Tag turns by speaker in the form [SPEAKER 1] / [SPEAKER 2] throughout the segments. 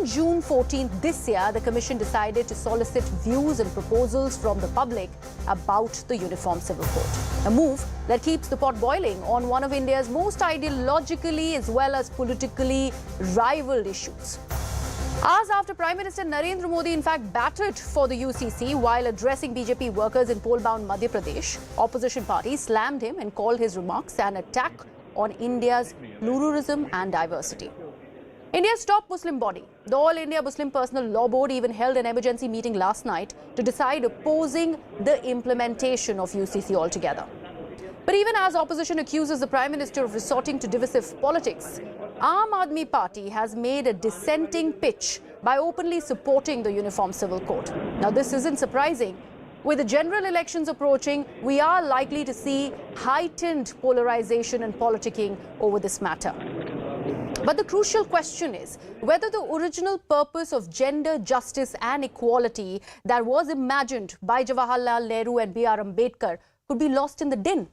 [SPEAKER 1] on June 14th this year, the Commission decided to solicit views and proposals from the public about the Uniform Civil Code. A move that keeps the pot boiling on one of India's most ideologically as well as politically rivaled issues. Hours after Prime Minister Narendra Modi in fact batted for the UCC while addressing BJP workers in poll-bound Madhya Pradesh, opposition parties slammed him and called his remarks an attack on India's pluralism and diversity. India's top Muslim body, the All India Muslim Personal Law Board, even held an emergency meeting last night to decide opposing the implementation of UCC altogether. But even as opposition accuses the Prime Minister of resorting to divisive politics, Aam Aadmi Party has made a dissenting pitch by openly supporting the Uniform Civil Code. Now, this isn't surprising. With the general elections approaching, we are likely to see heightened polarization and politicking over this matter. But the crucial question is whether the original purpose of gender justice and equality that was imagined by Jawaharlal Nehru and B.R. Ambedkar could be lost in the din.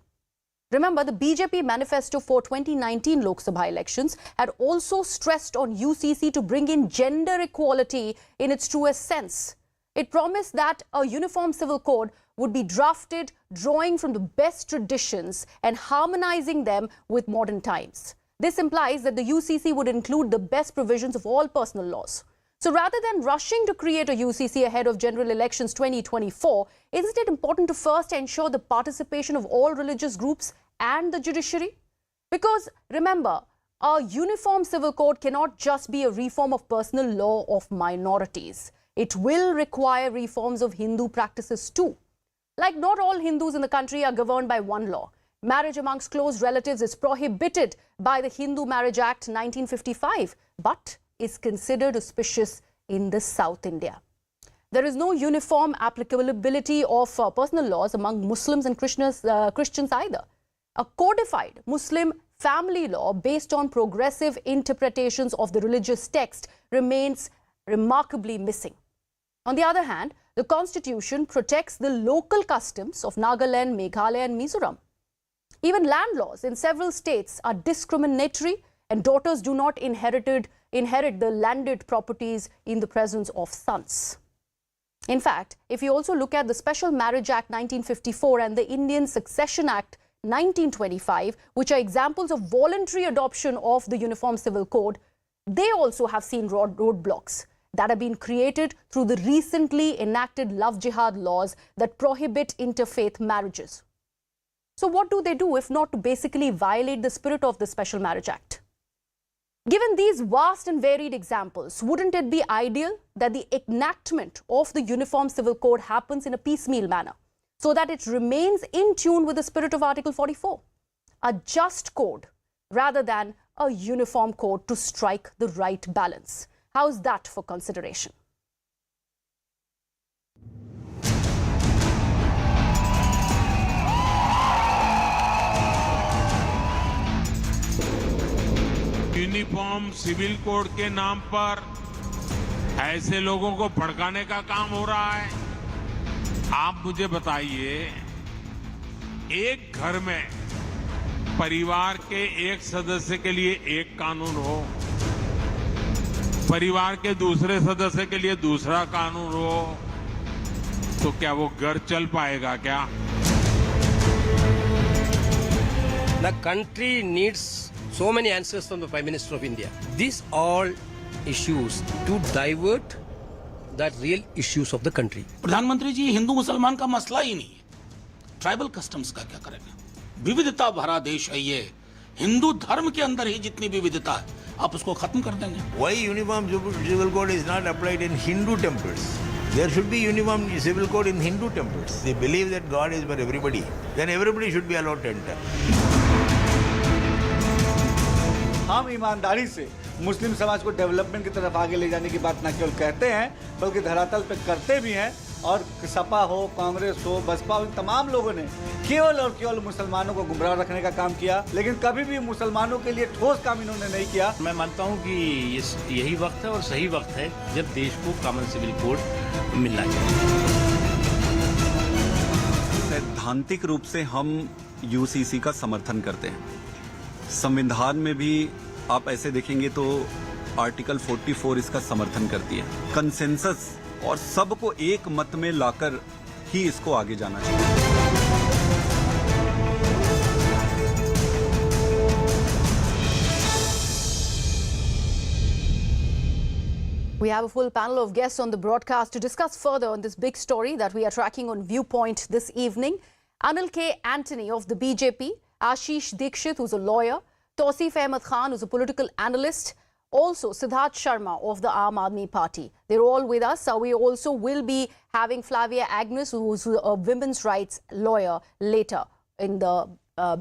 [SPEAKER 1] Remember, the BJP manifesto for 2019 Lok Sabha elections had also stressed on UCC to bring in gender equality in its truest sense. It promised that a uniform civil code would be drafted drawing from the best traditions and harmonizing them with modern times. This implies that the UCC would include the best provisions of all personal laws. So rather than rushing to create a UCC ahead of general elections 2024, isn't it important to first ensure the participation of all religious groups and the judiciary? Because remember, a uniform civil code cannot just be a reform of personal law of minorities. It will require reforms of Hindu practices too. Like not all Hindus in the country are governed by one law. Marriage amongst close relatives is prohibited by the Hindu Marriage Act 1955, but is considered auspicious in the South India. There is no uniform applicability of personal laws among Muslims and Christians either. A codified Muslim family law based on progressive interpretations of the religious text remains remarkably missing. On the other hand, the constitution protects the local customs of Nagaland, Meghalaya and Mizoram. Even land laws in several states are discriminatory and daughters do not inherit the landed properties in the presence of sons. In fact, if you also look at the Special Marriage Act 1954 and the Indian Succession Act 1925, which are examples of voluntary adoption of the Uniform Civil Code, they also have seen roadblocks that have been created through the recently enacted love jihad laws that prohibit interfaith marriages. So what do they do if not to basically violate the spirit of the Special Marriage Act? Given these vast and varied examples, wouldn't it be ideal that the enactment of the Uniform Civil Code happens in a piecemeal manner so that it remains in tune with the spirit of Article 44? A just code rather than a uniform code to strike the right balance. How's that for consideration?
[SPEAKER 2] Uniform civil code के नाम पर ऐसे लोगों को भड़काने का काम हो रहा है। आप मुझे बताइए, एक घर में परिवार के एक सदस्य के लिए एक कानून हो, परिवार के दूसरे सदस्य के लिए दूसरा कानून हो, तो क्या वो घर चल पाएगा क्या?
[SPEAKER 3] The country needs so many answers from the Prime Minister of India. These all issues to divert the real issues of the country.
[SPEAKER 4] प्रधानमंत्री जी, हिंदू मुसलमान का मसला ही नहीं है। ट्राइबल कस्टम्स का क्या करेंगे? विविधता भरा देश है ये। हिंदू धर्म के अंदर ही जितनी विविधता है, आप उसको खत्म कर देंगे।
[SPEAKER 5] Why uniform civil code is not applied in Hindu temples? There should be uniform civil code in Hindu temples. They believe that God is for everybody. Then everybody should be allowed to enter.
[SPEAKER 6] हम ईमानदारी से मुस्लिम समाज को development की तरफ आगे ले जाने की बात न केवल कहते हैं बल्कि धरातल पे करते भी हैं। और सपा हो, कांग्रेस हो, बसपा हो, इन तमाम लोगों ने केवल और केवल मुसलमानों को गुमराह रखने का काम किया, लेकिन कभी भी मुसलमानों के लिए ठोस काम इन्होंने नहीं किया।
[SPEAKER 7] मैं मानता हूं कि यही वक्त है और सही वक्त है जब देश को कॉमन सिविल कोड मिलना चाहिए।
[SPEAKER 8] सैद्धांतिक रूप से हम यूसीसी का समर्थन करते हैं। संविधान में भी आप ऐसे देखेंगे तो आर्टिकल 44 इसका समर्थन करती है। कंसेंसस और सबको एक मत में लाकर ही इसको आगे जाना चाहिए।
[SPEAKER 1] We have a full panel of guests on the broadcast to discuss further on this big story that we are tracking on Viewpoint this evening. Anil K. Antony of the BJP, Ashish Dikshit, who's a lawyer, Tausif Ahmed Khan, who's a political analyst, also Siddharth Sharma of the Aam Aadmi Party. They're all with us. So we also will be having Flavia Agnes, who's a women's rights lawyer, later in the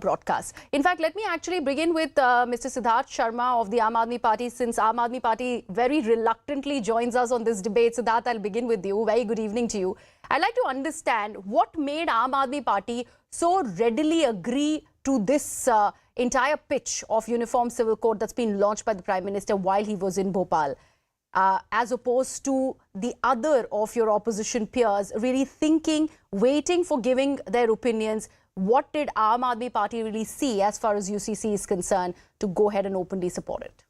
[SPEAKER 1] broadcast. In fact, let me actually begin with Mr. Siddharth Sharma of the Aam Aadmi Party, since Aam Aadmi Party very reluctantly joins us on this debate. Siddharth, I'll begin with you. Very good evening to you. I'd like to understand what made Aam Aadmi Party so readily agree to this entire pitch of Uniform Civil Code that's been launched by the Prime Minister while he was in Bhopal, as opposed to the other of your opposition peers really thinking, waiting for giving their opinions. What did Aam Aadmi Party really see as far as UCC is concerned to go ahead and openly support it?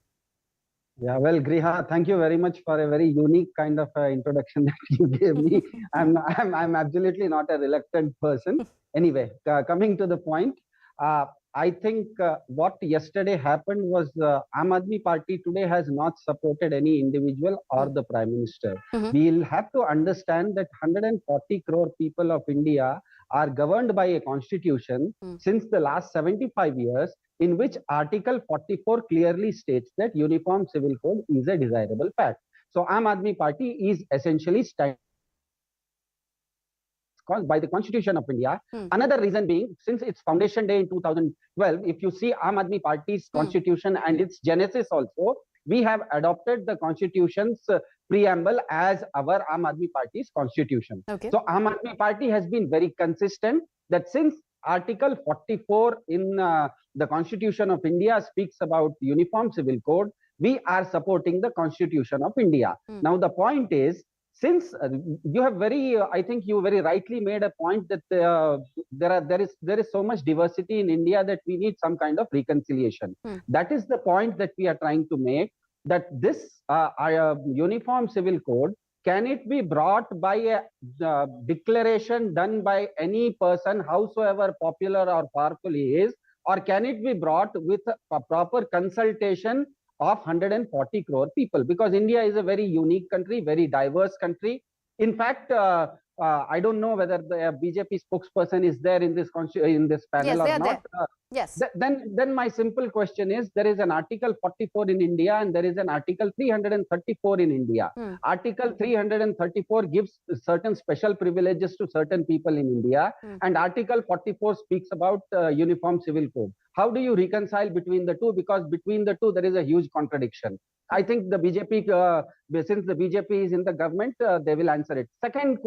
[SPEAKER 9] Yeah, well, Griha, thank you very much for a very unique kind of introduction that you gave me. I'm absolutely not a reluctant person. Anyway, coming to the point, I think what yesterday happened was Aam Aadmi Party today has not supported any individual or the Prime Minister. We'll have to understand that 140 crore people of India are governed by a constitution since the last 75 years, in which Article 44 clearly states that Uniform Civil Code is a desirable fact. So Aam Aadmi Party is essentially standing by the Constitution of India. Another reason being, since its foundation day in 2012, if you see Aam Aadmi Party's constitution and its genesis also, we have adopted the constitution's preamble as our Aam Aadmi Party's constitution. Okay. So Aam Aadmi Party has been very consistent that since Article 44 in the Constitution of India speaks about Uniform Civil Code, we are supporting the Constitution of India. Now the point is, since you have I think you very rightly made a point that there is so much diversity in India that we need some kind of reconciliation. That is the point that we are trying to make, that this Uniform Civil Code, can it be brought by a declaration done by any person, howsoever popular or powerful he is, or can it be brought with a proper consultation of 140 crore people? Because India is a very unique country, very diverse country. In fact, I don't know whether the BJP spokesperson is there in this panel or not.
[SPEAKER 1] Yes.
[SPEAKER 9] Then my simple question is, there is an Article 44 in India and there is an Article 334 in India. Article 334 gives certain special privileges to certain people in India, and Article 44 speaks about Uniform Civil Code. How do you reconcile between the two? Because between the two, there is a huge contradiction. I think the BJP, since the BJP is in the government, they will answer it. Second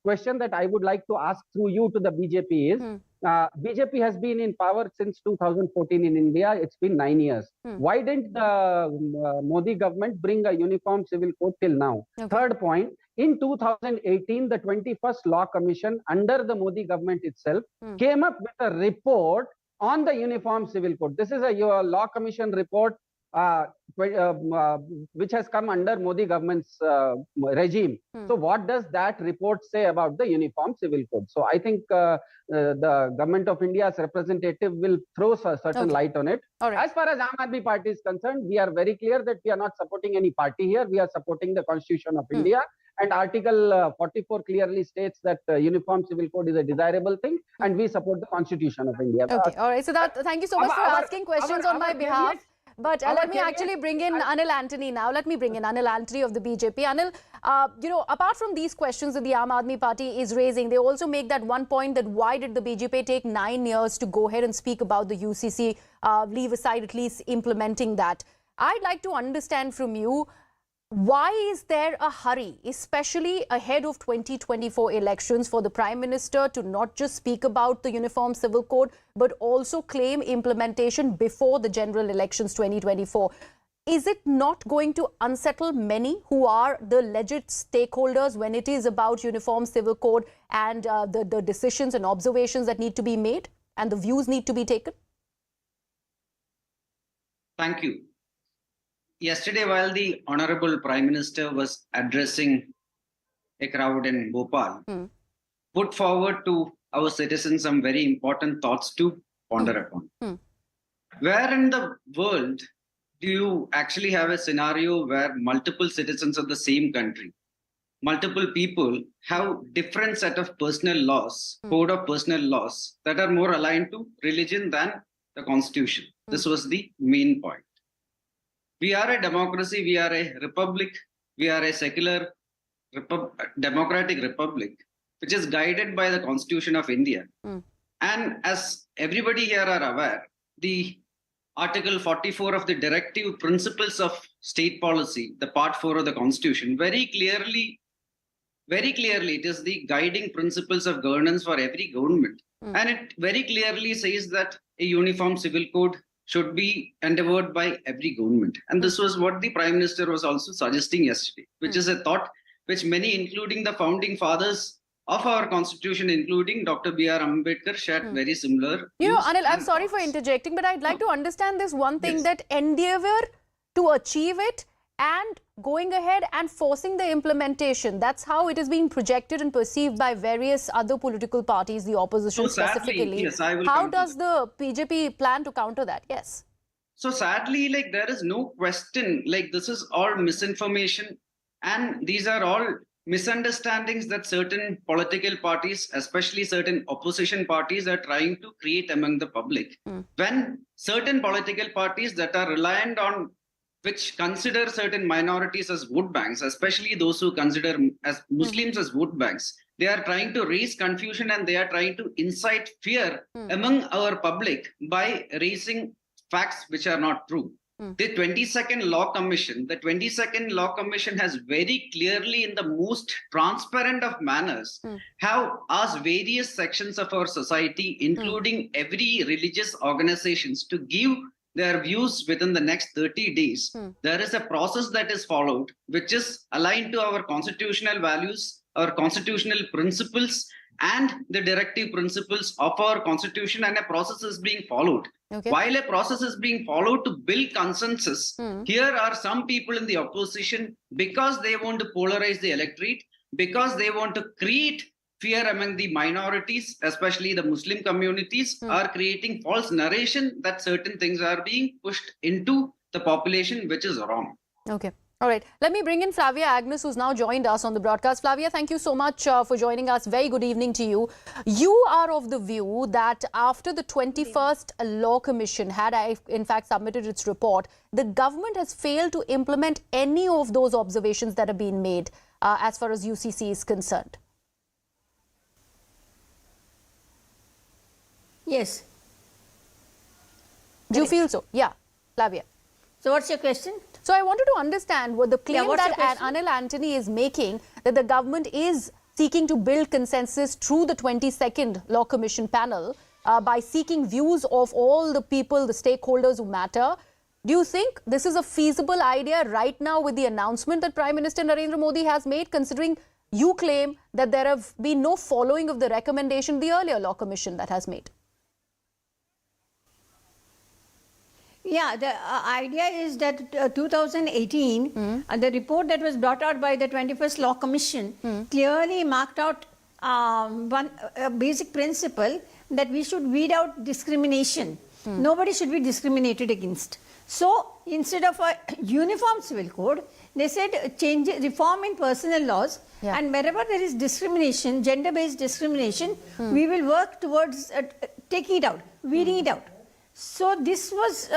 [SPEAKER 9] question that I would like to ask through you to the BJP is, BJP has been in power since 2014 in India. It's been 9 years. Why didn't the Modi government bring a Uniform Civil Code till now? Okay. Third point, in 2018, the 21st Law Commission under the Modi government itself came up with a report on the Uniform Civil Code. This is a Law Commission report which has come under Modi government's regime. So what does that report say about the Uniform Civil Code? So I think the government of India's representative will throw a certain light on it. Right. As far as Aam Aadmi Party is concerned, we are very clear that we are not supporting any party here. We are supporting the Constitution of India. And Article 44 clearly states that Uniform Civil Code is a desirable thing, and we support the Constitution of India.
[SPEAKER 1] Okay, all right. So thank you so much for asking questions on my behalf. But let me actually bring in Anil Antony now. Let me bring in Anil Antony of the BJP. Anil, apart from these questions that the Aam Aadmi Party is raising, they also make that one point that why did the BJP take 9 years to go ahead and speak about the UCC, leave aside at least implementing that. I'd like to understand from you, why is there a hurry, especially ahead of 2024 elections, for the Prime Minister to not just speak about the Uniform Civil Code, but also claim implementation before the general elections 2024? Is it not going to unsettle many who are the legit stakeholders when it is about Uniform Civil Code and the decisions and observations that need to be made and the views need to be taken?
[SPEAKER 10] Thank you. yesterday, while the Honorable Prime Minister was addressing a crowd in Bhopal, put forward to our citizens some very important thoughts to ponder upon. Where in the world do you actually have a scenario where multiple citizens of the same country, multiple people have different set of personal laws, code of personal laws that are more aligned to religion than the constitution? This was the main point. We are a democracy, we are a republic, we are a secular democratic republic, which is guided by the Constitution of India. And as everybody here are aware, the Article 44 of the Directive Principles of State Policy, the Part 4 of the Constitution, very clearly, it is the guiding principles of governance for every government. And it very clearly says that a uniform civil code should be endeavored by every government. And this was what the Prime Minister was also suggesting yesterday, which is a thought which many, including the founding fathers of our constitution, including Dr. B.R. Ambedkar, shared very similar.
[SPEAKER 1] You know, Anil, I'm sorry for interjecting, but I'd like to understand this one thing, that endeavor to achieve it and going ahead and forcing the implementation. That's how it is being projected and perceived by various other political parties, the opposition specifically.
[SPEAKER 10] Yes, I will
[SPEAKER 1] how does the BJP plan to counter that? Yes.
[SPEAKER 10] So sadly, like, there is no question, like, this is all misinformation, and these are all misunderstandings that certain political parties, especially certain opposition parties, are trying to create among the public. When certain political parties that are reliant on, which consider certain minorities as vote banks, especially those who consider as Muslims as vote banks, they are trying to raise confusion and they are trying to incite fear among our public by raising facts which are not true. The 22nd Law Commission, has very clearly, in the most transparent of manners, have asked various sections of our society, including every religious organizations, to give their views within the next 30 days. There is a process that is followed, which is aligned to our constitutional values, our constitutional principles, and the directive principles of our constitution, and a process is being followed. While a process is being followed to build consensus, here are some people in the opposition, because they want to polarize the electorate, because they want to create fear among the minorities, especially the Muslim communities, are creating false narration that certain things are being pushed into the population, which is wrong.
[SPEAKER 1] Okay. All right. Let me bring in Flavia Agnes, who's now joined us on the broadcast. Flavia, thank you so much for joining us. Very good evening to you. You are of the view that after the 21st Law Commission had, in fact, submitted its report, the government has failed to implement any of those observations that have been made as far as UCC is concerned.
[SPEAKER 11] Yes.
[SPEAKER 1] Do you feel so? Yeah, Flavia.
[SPEAKER 11] So what's your question?
[SPEAKER 1] So I wanted to understand what the claim that Anil Antony is making, that the government is seeking to build consensus through the 22nd Law Commission panel by seeking views of all the people, the stakeholders who matter. Do you think this is a feasible idea right now with the announcement that Prime Minister Narendra Modi has made, considering you claim that there have been no following of the recommendation the earlier Law Commission that has made?
[SPEAKER 11] Yeah, the idea is that 2018, the report that was brought out by the 21st Law Commission clearly marked out one basic principle, that we should weed out discrimination. Nobody should be discriminated against. So instead of a uniform civil code, they said reform in personal laws, and wherever there is discrimination, gender-based discrimination, we will work towards taking it out, weeding it out. So this was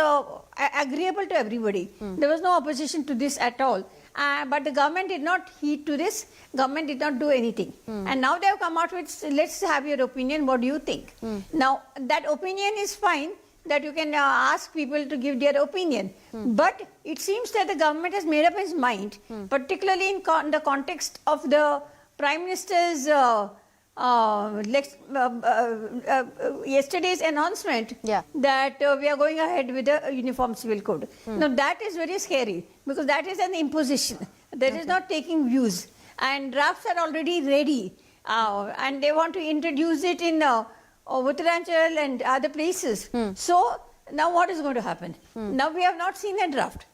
[SPEAKER 11] agreeable to everybody. There was no opposition to this at all. But the government did not heed to this. Government did not do anything. And now they have come out with, let's have your opinion, what do you think? Now, that opinion is fine, that you can ask people to give their opinion. But it seems that the government has made up its mind, particularly in the context of the Prime Minister's yesterday's announcement that we are going ahead with a uniform civil code. Now that is very scary, because that is an imposition. That is not taking views. And drafts are already ready. And they want to introduce it in Uttaranchal and other places. So now what is going to happen? Now we have not seen a draft.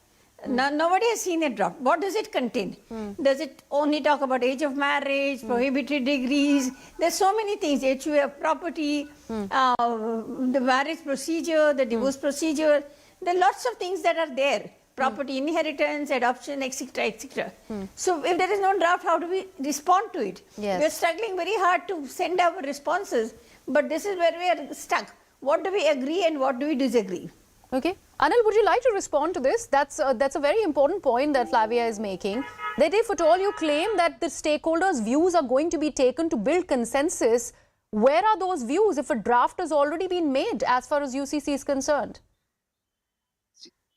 [SPEAKER 11] Nobody has seen a draft. What does it contain? Does it only talk about age of marriage, prohibited degrees? There's so many things. HUF property, the marriage procedure, the divorce procedure. There are lots of things that are there. Property inheritance, adoption, etc., etc. So if there is no draft, how do we respond to it?
[SPEAKER 1] Yes.
[SPEAKER 11] We are struggling very hard to send our responses, but this is where we are stuck. What do we agree and what do we disagree?
[SPEAKER 1] Okay. Anil, would you like to respond to this? That's a very important point that Flavia is making. That if at all you claim that the stakeholders' views are going to be taken to build consensus, where are those views if a draft has already been made as far as UCC is concerned?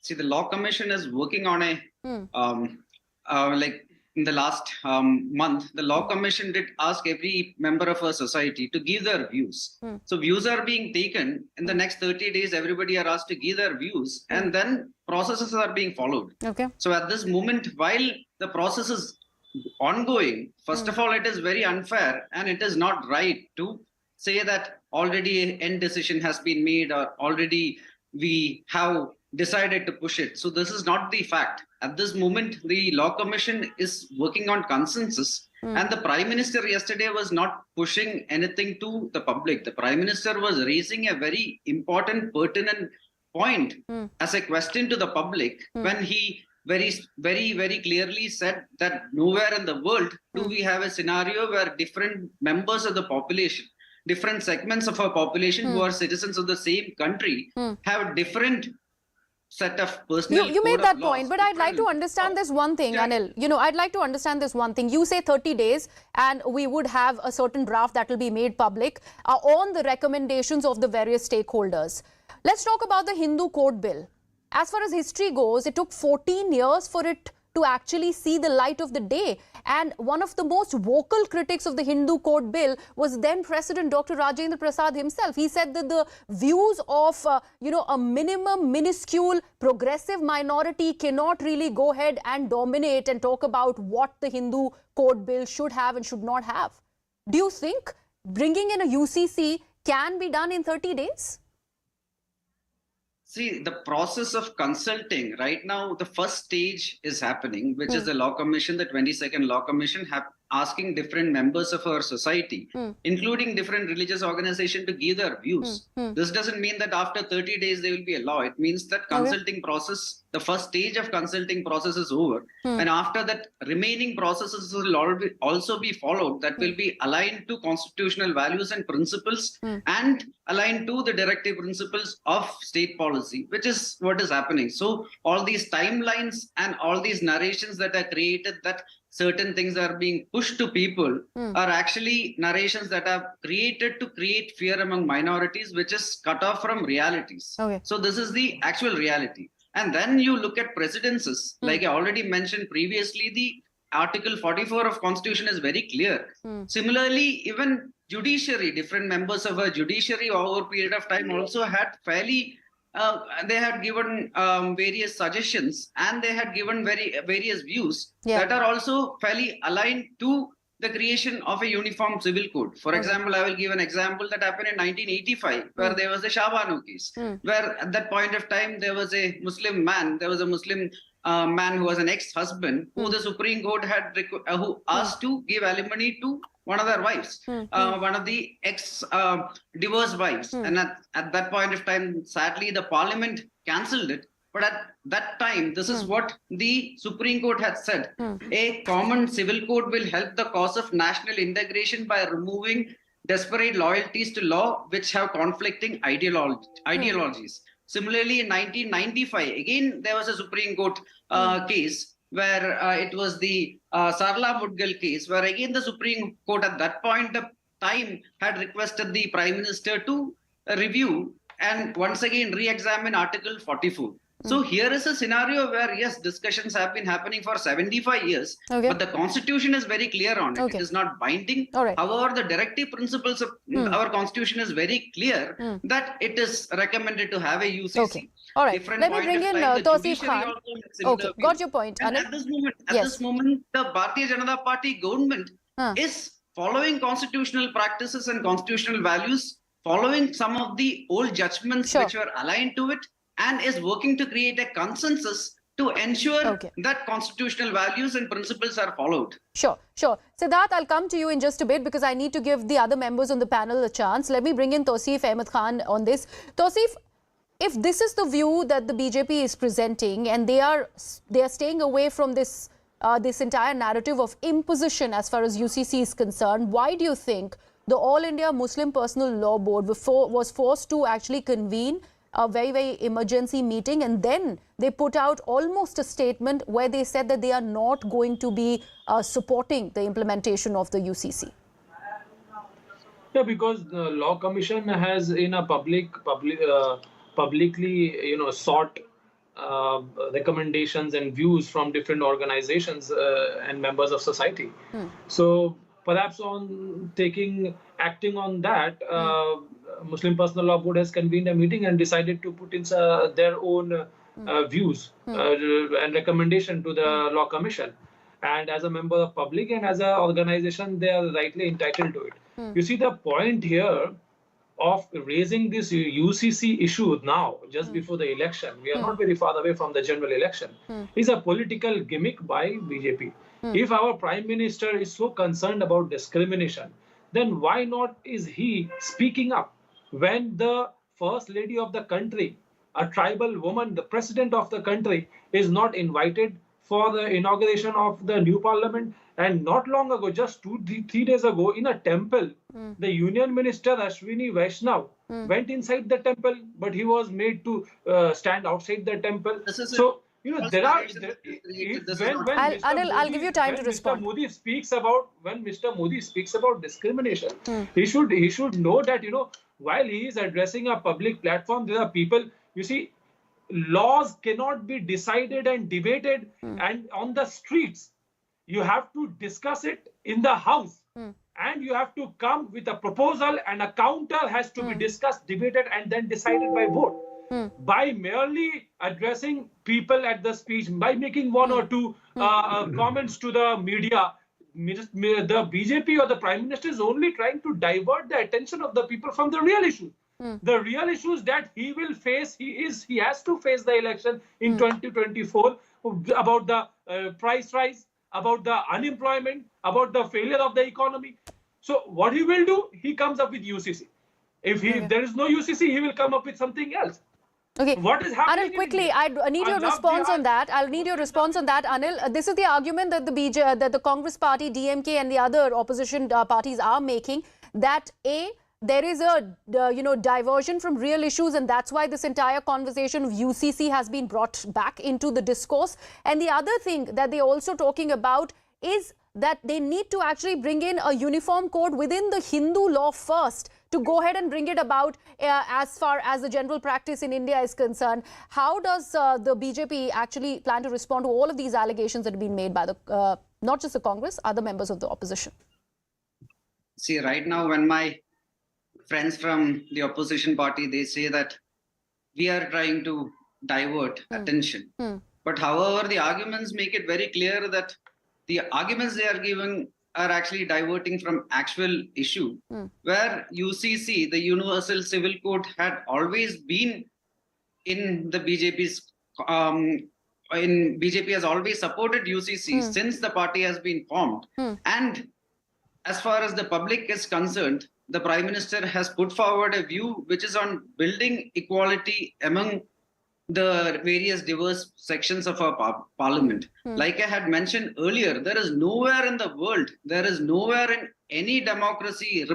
[SPEAKER 10] See, the Law Commission is working on a, like in the last month, the Law Commission did ask every member of our society to give their views. So views are being taken. In the next 30 days, everybody are asked to give their views and then processes are being followed.
[SPEAKER 1] Okay.
[SPEAKER 10] So at this moment, while the process is ongoing, first of all, it is very unfair and it is not right to say that already an end decision has been made or already we have decided to push it. So this is not the fact. At this moment, the Law Commission is working on consensus and the Prime Minister yesterday was not pushing anything to the public. The Prime Minister was raising a very important, pertinent point as a question to the public when he very clearly said that nowhere in the world do we have a scenario where different members of the population, different segments of our population who are citizens of the same country have different set of personal
[SPEAKER 1] You made that
[SPEAKER 10] laws,
[SPEAKER 1] point, but I'd like to understand this one thing, Anil. You know, I'd like to understand this one thing. You say 30 days and we would have a certain draft that will be made public on the recommendations of the various stakeholders. Let's talk about the Hindu Code Bill. As far as history goes, it took 14 years for it to actually see the light of the day. And one of the most vocal critics of the Hindu Code Bill was then President Dr. Rajendra Prasad himself. He said that the views of, a minuscule progressive minority cannot really go ahead and dominate and talk about what the Hindu Code Bill should have and should not have. Do you think bringing in a UCC can be done in 30 days?
[SPEAKER 10] See, the process of consulting right now, the first stage is happening, which is the Law Commission, the 22nd Law Commission, asking different members of our society, including different religious organizations, to give their views. This doesn't mean that after 30 days there will be a law. It means that consulting process, the first stage of consulting process is over. And after that, remaining processes will also be followed that will be aligned to constitutional values and principles and aligned to the directive principles of state policy, which is what is happening. So all these timelines and all these narrations that are created that certain things are being pushed to people are actually narrations that are created to create fear among minorities, which is cut off from realities. So this is the actual reality. And then you look at precedences, like I already mentioned previously, the Article 44 of Constitution is very clear. Similarly, even judiciary, different members of a judiciary over a period of time also had fairly they had given various suggestions and they had given various views that are also fairly aligned to the creation of a uniform civil code. For example, I will give an example that happened in 1985, where there was a Shahbanu case, where at that point of time there was a Muslim man, man who was an ex-husband who the Supreme Court had who asked to give alimony to one of their wives, one of the ex-divorced wives. And at that point of time, sadly, the parliament cancelled it. But at that time, this is what the Supreme Court had said. A common civil code will help the cause of national integration by removing desperate loyalties to law which have conflicting ideologies. Similarly, in 1995, again, there was a Supreme Court case where it was the Sarla Mudgal case, where again the Supreme Court at that point of time had requested the Prime Minister to review and once again re-examine Article 44. So here is a scenario where, yes, discussions have been happening for 75 years, but the Constitution is very clear on it. It is not binding. However, the directive principles of our Constitution is very clear that it is recommended to have a UCC.
[SPEAKER 1] All right. Let me bring in Tawseef Khan. Okay, got your point.
[SPEAKER 10] And at this moment, the Bharatiya Janata Party government is following constitutional practices and constitutional values, following some of the old judgments which were aligned to it, and is working to create a consensus to ensure
[SPEAKER 1] Okay.
[SPEAKER 10] that constitutional values and principles are followed.
[SPEAKER 1] Sure, sure. Siddharth, I'll come to you in just a bit because I need to give the other members on the panel a chance. Let me bring in Tausif Ahmed Khan on this. Tausif, if this is the view that the BJP is presenting and they are staying away from this this entire narrative of imposition as far as UCC is concerned, why do you think the All India Muslim Personal Law Board was forced to actually convene a very, very emergency meeting, and then they put out almost a statement where they said that they are not going to be supporting the implementation of the UCC?
[SPEAKER 12] Yeah, because the Law Commission has in a publicly, sought recommendations and views from different organizations and members of society. So perhaps on acting on that, Muslim Personal Law Board has convened a meeting and decided to put in their own views and recommendation to the Law Commission. And as a member of public and as an organization, they are rightly entitled to it. You see, the point here of raising this UCC issue now, just before the election, we are not very far away from the general election, is a political gimmick by BJP. If our Prime Minister is so concerned about discrimination, then why not is he speaking up when the First Lady of the country, a tribal woman, the President of the country, is not invited for the inauguration of the new parliament? And not long ago, just 2-3 days ago, in a temple, the Union Minister Ashwini Vaishnav went inside the temple, but he was made to stand outside the temple. So, there are.
[SPEAKER 1] I'll give you time to respond.
[SPEAKER 12] When Mr. Modi speaks about discrimination, he should know that while he is addressing a public platform, there are people. You see, laws cannot be decided and debated and on the streets. You have to discuss it in the House, and you have to come with a proposal, and a counter has to be discussed, debated, and then decided by vote. By merely addressing people at the speech, by making one or two comments to the media, the BJP or the Prime Minister is only trying to divert the attention of the people from the real issues. The real issues that he will face, he has to face the election in 2024 about the price rise, about the unemployment, about the failure of the economy. So what he will do, he comes up with UCC. If there is no UCC, he will come up with something else.
[SPEAKER 1] Okay.
[SPEAKER 12] What is happening?
[SPEAKER 1] Anil, quickly, I need your response on that. I'll need your response on that, Anil. This is the argument that the Congress Party, DMK, and the other opposition parties are making, that there is a diversion from real issues, and that's why this entire conversation of UCC has been brought back into the discourse. And the other thing that they're also talking about is that they need to actually bring in a uniform code within the Hindu law first to go ahead and bring it about as far as the general practice in India is concerned. How does the BJP actually plan to respond to all of these allegations that have been made by the not just the Congress, other members of the opposition?
[SPEAKER 10] See, right now when my friends from the opposition party, they say that we are trying to divert attention. But however, the arguments make it very clear that the arguments they are giving are actually diverting from actual issue, where UCC, the Universal Civil Code, had always been in the BJP's, BJP has always supported UCC since the party has been formed. And as far as the public is concerned, the Prime Minister has put forward a view which is on building equality among the various diverse sections of our parliament. Like I had mentioned earlier, there is nowhere in the world, there is nowhere in any democratic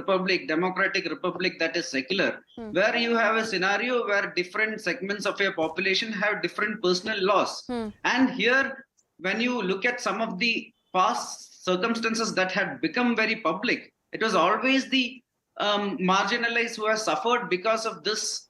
[SPEAKER 10] republic that is secular, where you have a scenario where different segments of your population have different personal laws. And here, when you look at some of the past circumstances that had become very public, it was always the marginalized who have suffered because of this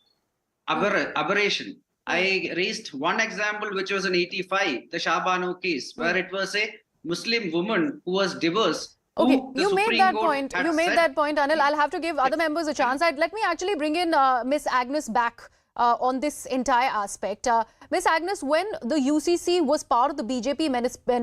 [SPEAKER 10] aberration. I raised one example, which was in 85, the Shahbano case, where it was a Muslim woman who was divorced.
[SPEAKER 1] Okay, you made that point. Anil. I'll have to give other members a chance. Let me actually bring in Miss Agnes back on this entire aspect. Miss Agnes, when the UCC was part of the BJP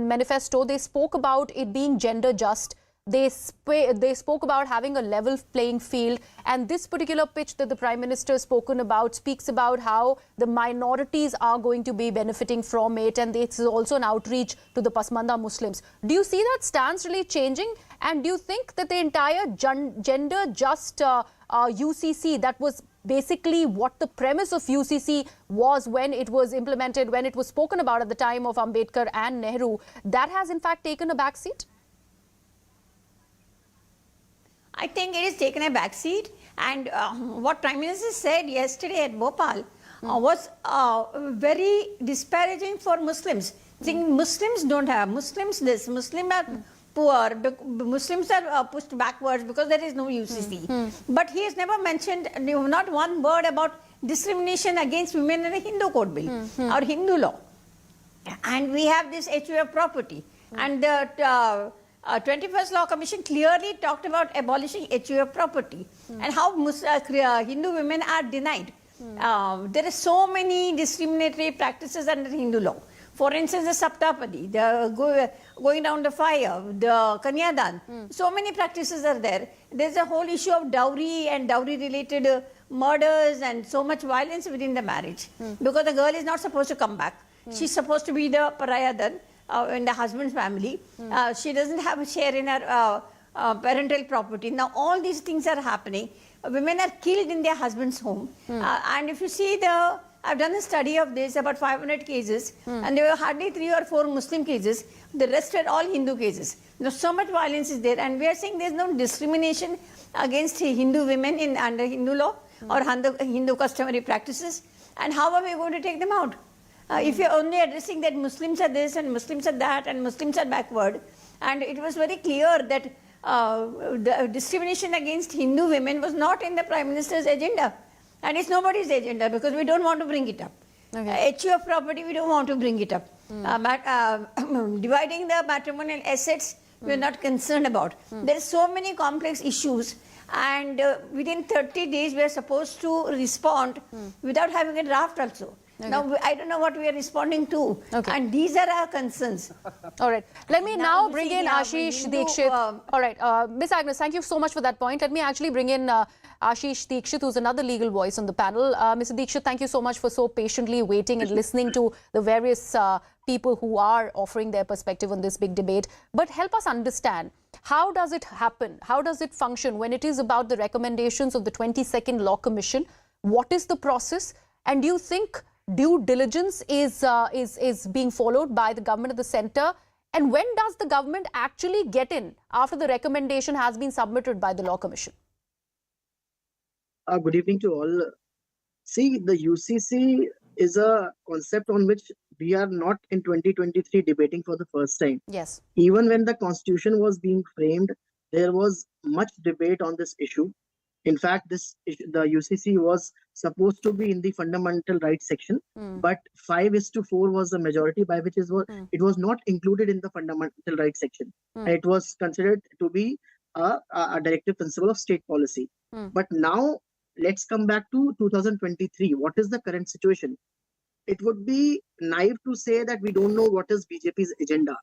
[SPEAKER 1] manifesto, they spoke about it being gender just. they spoke about having a level playing field, and this particular pitch that the Prime Minister has spoken about speaks about how the minorities are going to be benefiting from it, and this is also an outreach to the Pasmanda Muslims. Do you see that stance really changing? And do you think that the entire gender just UCC, that was basically what the premise of UCC was when it was implemented, when it was spoken about at the time of Ambedkar and Nehru, that has in fact taken a backseat?
[SPEAKER 11] I think it has taken a backseat, and what Prime Minister said yesterday at Bhopal was very disparaging for Muslims. Saying Muslims don't have, Muslims this, Muslims are poor, Muslims are pushed backwards because there is no UCC. But he has never mentioned not one word about discrimination against women in the Hindu Code Bill or Hindu law. And we have this HUF property, and the 21st Law Commission clearly talked about abolishing HUF property and how Hindu women are denied. There are so many discriminatory practices under Hindu law. For instance, the Saptapadi, the going down the fire, the Kanyadan, so many practices are there. There's a whole issue of dowry and dowry-related murders and so much violence within the marriage. Because the girl is not supposed to come back. She's supposed to be the pariah in the husband's family. She doesn't have a share in her parental property. Now all these things are happening. Women are killed in their husband's home. And if you see I've done a study of this, about 500 cases, and there were hardly 3 or 4 Muslim cases. The rest were all Hindu cases. So much violence is there, and we are saying there's no discrimination against Hindu women under Hindu law or Hindu customary practices. And how are we going to take them out? If you're only addressing that Muslims are this and Muslims are that and Muslims are backward, and it was very clear that the discrimination against Hindu women was not in the Prime Minister's agenda, and it's nobody's agenda because we don't want to bring it up. Okay. HUF property, we don't want to bring it up. Dividing the matrimonial assets, we're not concerned about. There are so many complex issues, and within 30 days we are supposed to respond without having a draft also. Okay. Now, I don't know what we are responding to, and these are our concerns.
[SPEAKER 1] All right. Let me now bring in Ashish Dikshit. All right. Ms. Agnes, thank you so much for that point. Let me actually bring in Ashish Dikshit, who's another legal voice on the panel. Mr. Dikshit, thank you so much for so patiently waiting and listening to the various people who are offering their perspective on this big debate. But help us understand, how does it happen? How does it function when it is about the recommendations of the 22nd Law Commission? What is the process? And do you think due diligence is being followed by the government of the centre? And when does the government actually get in after the recommendation has been submitted by the Law Commission?
[SPEAKER 13] Good evening to all. See, the UCC is a concept on which we are not in 2023 debating for the first time.
[SPEAKER 1] Yes.
[SPEAKER 13] Even when the constitution was being framed, there was much debate on this issue. In fact, the UCC was supposed to be in the fundamental rights section, but 5:4 was the majority, by which it was not included in the fundamental rights section. And it was considered to be a directive principle of state policy. But now, let's come back to 2023. What is the current situation? It would be naive to say that we don't know what is BJP's agenda.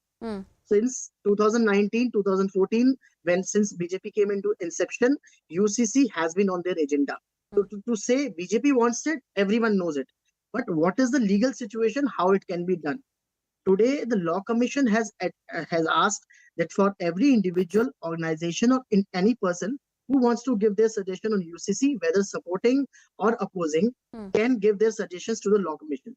[SPEAKER 13] Since 2019, 2014, since BJP came into inception, UCC has been on their agenda. So to say BJP wants it, everyone knows it. But what is the legal situation, how it can be done? Today, the Law Commission has asked that for every individual, organization, or any person who wants to give their suggestion on UCC, whether supporting or opposing, can give their suggestions to the Law Commission.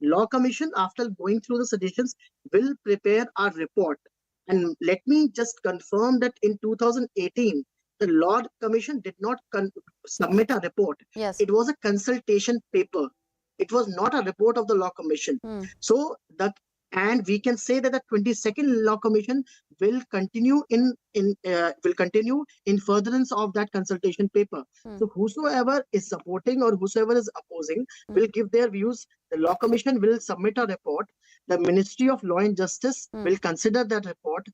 [SPEAKER 13] Law Commission, after going through the suggestions, will prepare a report. And let me just confirm that in 2018, the Law Commission did not submit a report.
[SPEAKER 1] Yes.
[SPEAKER 13] It was a consultation paper. It was not a report of the Law Commission. And we can say that the 22nd Law Commission will continue in furtherance of that consultation paper. So whosoever is supporting or whosoever is opposing will give their views. The Law Commission will submit a report. The Ministry of Law and Justice will consider that report.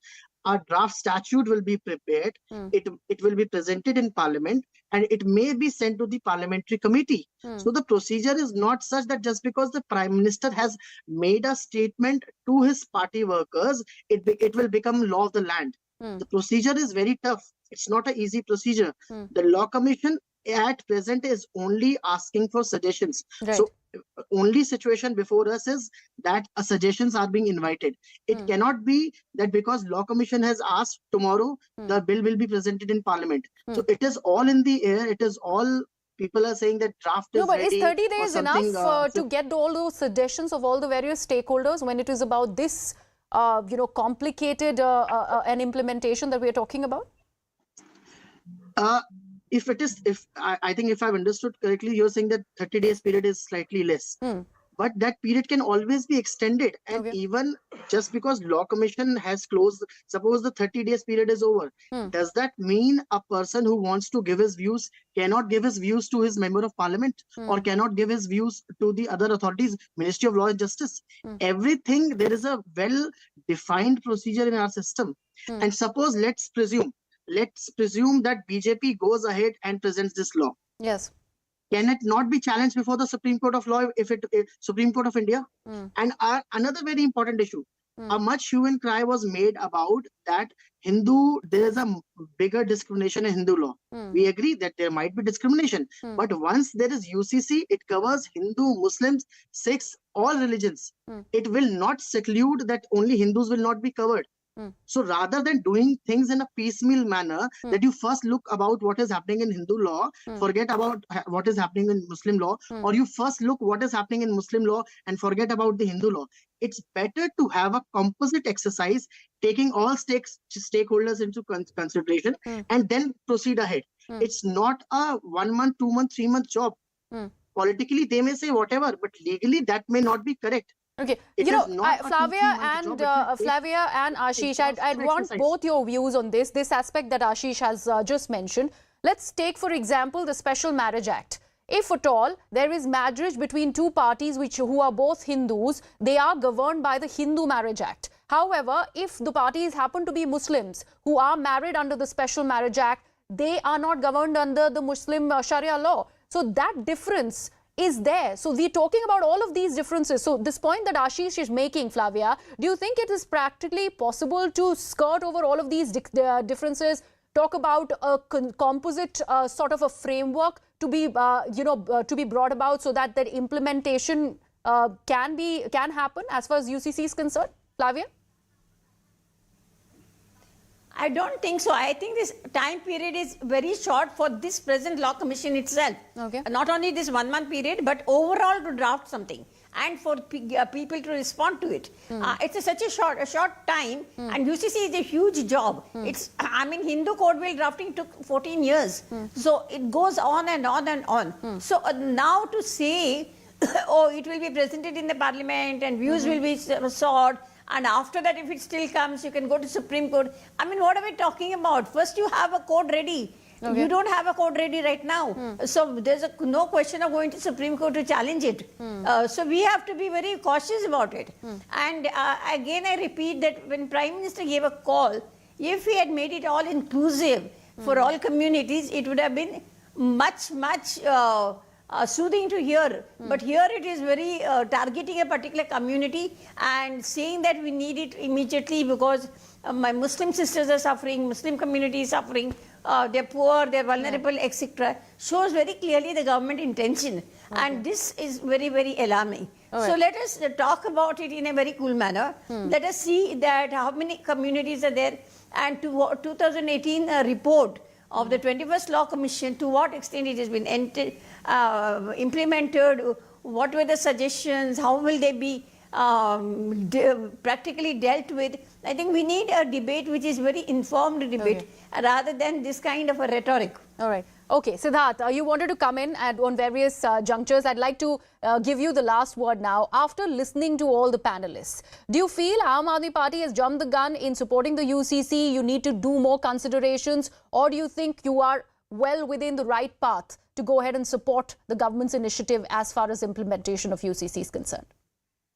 [SPEAKER 13] A draft statute will be prepared. It will be presented in Parliament, and it may be sent to the parliamentary committee. So the procedure is not such that just because the Prime Minister has made a statement to his party workers, it will become law of the land. The procedure is very tough. It's not an easy procedure. The Law Commission at present is only asking for suggestions.
[SPEAKER 1] Right.
[SPEAKER 13] So only situation before us is that suggestions are being invited. It cannot be that because Law Commission has asked, tomorrow the bill will be presented in Parliament. So it is all in the air. It is all, people are saying that draft is
[SPEAKER 1] No, but
[SPEAKER 13] ready.
[SPEAKER 1] is 30
[SPEAKER 13] or
[SPEAKER 1] days
[SPEAKER 13] something,
[SPEAKER 1] enough to get all those suggestions of all the various stakeholders when it is about this, complicated an implementation that we are talking about?
[SPEAKER 13] If it is, I think if I've understood correctly, you're saying that 30 days period is slightly less. But that period can always be extended. And even just because Law Commission has closed, suppose the 30 days period is over, does that mean a person who wants to give his views cannot give his views to his member of parliament or cannot give his views to the other authorities, Ministry of Law and Justice? Everything, there is a well-defined procedure in our system. And suppose, let's presume that BJP goes ahead and presents this law.
[SPEAKER 1] Yes.
[SPEAKER 13] Can it not be challenged before the Supreme Court of Law, Supreme Court of India? And another very important issue, a much hue and cry was made about that there is a bigger discrimination in Hindu law. We agree that there might be discrimination, but once there is UCC, it covers Hindu, Muslims, Sikhs, all religions. It will not seclude that only Hindus will not be covered. So rather than doing things in a piecemeal manner, that you first look about what is happening in Hindu law, forget about what is happening in Muslim law, or you first look what is happening in Muslim law and forget about the Hindu law. It's better to have a composite exercise, taking all stakeholders into consideration and then proceed ahead. It's not a 1 month, 2 month, 3 month job. Politically, they may say whatever, but legally that may not be correct.
[SPEAKER 1] Okay, Flavia and Ashish, I'd want both your views on this aspect that Ashish has just mentioned. Let's take, for example, the Special Marriage Act. If at all there is marriage between two parties who are both Hindus, they are governed by the Hindu Marriage Act. However, if the parties happen to be Muslims who are married under the Special Marriage Act, they are not governed under the Muslim Sharia law. So that difference is there. So we're talking about all of these differences. So this point that Ashish is making, Flavia, do you think it is practically possible to skirt over all of these differences, talk about a composite sort of a framework to be, to be brought about so that that implementation can happen as far as UCC is concerned? Flavia?
[SPEAKER 11] I don't think so. I think this time period is very short for this present Law Commission itself.
[SPEAKER 1] Okay.
[SPEAKER 11] Not only this 1 month period, but overall to draft something and for people to respond to it. It's such a short time, and UCC is a huge job. It's, I mean, Hindu Code Bill drafting took 14 years. So it goes on and on and on. So now to say, oh, it will be presented in the Parliament and views will be sought, and after that, if it still comes, you can go to Supreme Court. I mean, what are we talking about? First, you have a code ready. Okay. You don't have a code ready right now. So there's no question of going to Supreme Court to challenge it. So we have to be very cautious about it. And again, I repeat that when Prime Minister gave a call, if he had made it all inclusive for all communities, it would have been much soothing to hear, but here it is very targeting a particular community and saying that we need it immediately because my Muslim sisters are suffering, Muslim community is suffering, they're poor, they're vulnerable, etc. Shows very clearly the government intention, and this is very, very alarming. So let us talk about it in a very cool manner. Let us see that how many communities are there, and to 2018 report of the 21st Law Commission, to what extent it has been implemented, what were the suggestions, how will they be practically dealt with. I think we need a debate which is very informed debate rather than this kind of a rhetoric.
[SPEAKER 1] All right. Okay, Siddharth, you wanted to come in on various junctures. I'd like to give you the last word now. After listening to all the panelists, do you feel Aam Aadmi Party has jumped the gun in supporting the UCC? You need to do more considerations, or do you think you are well within the right path to go ahead and support the government's initiative as far as implementation of UCC is concerned?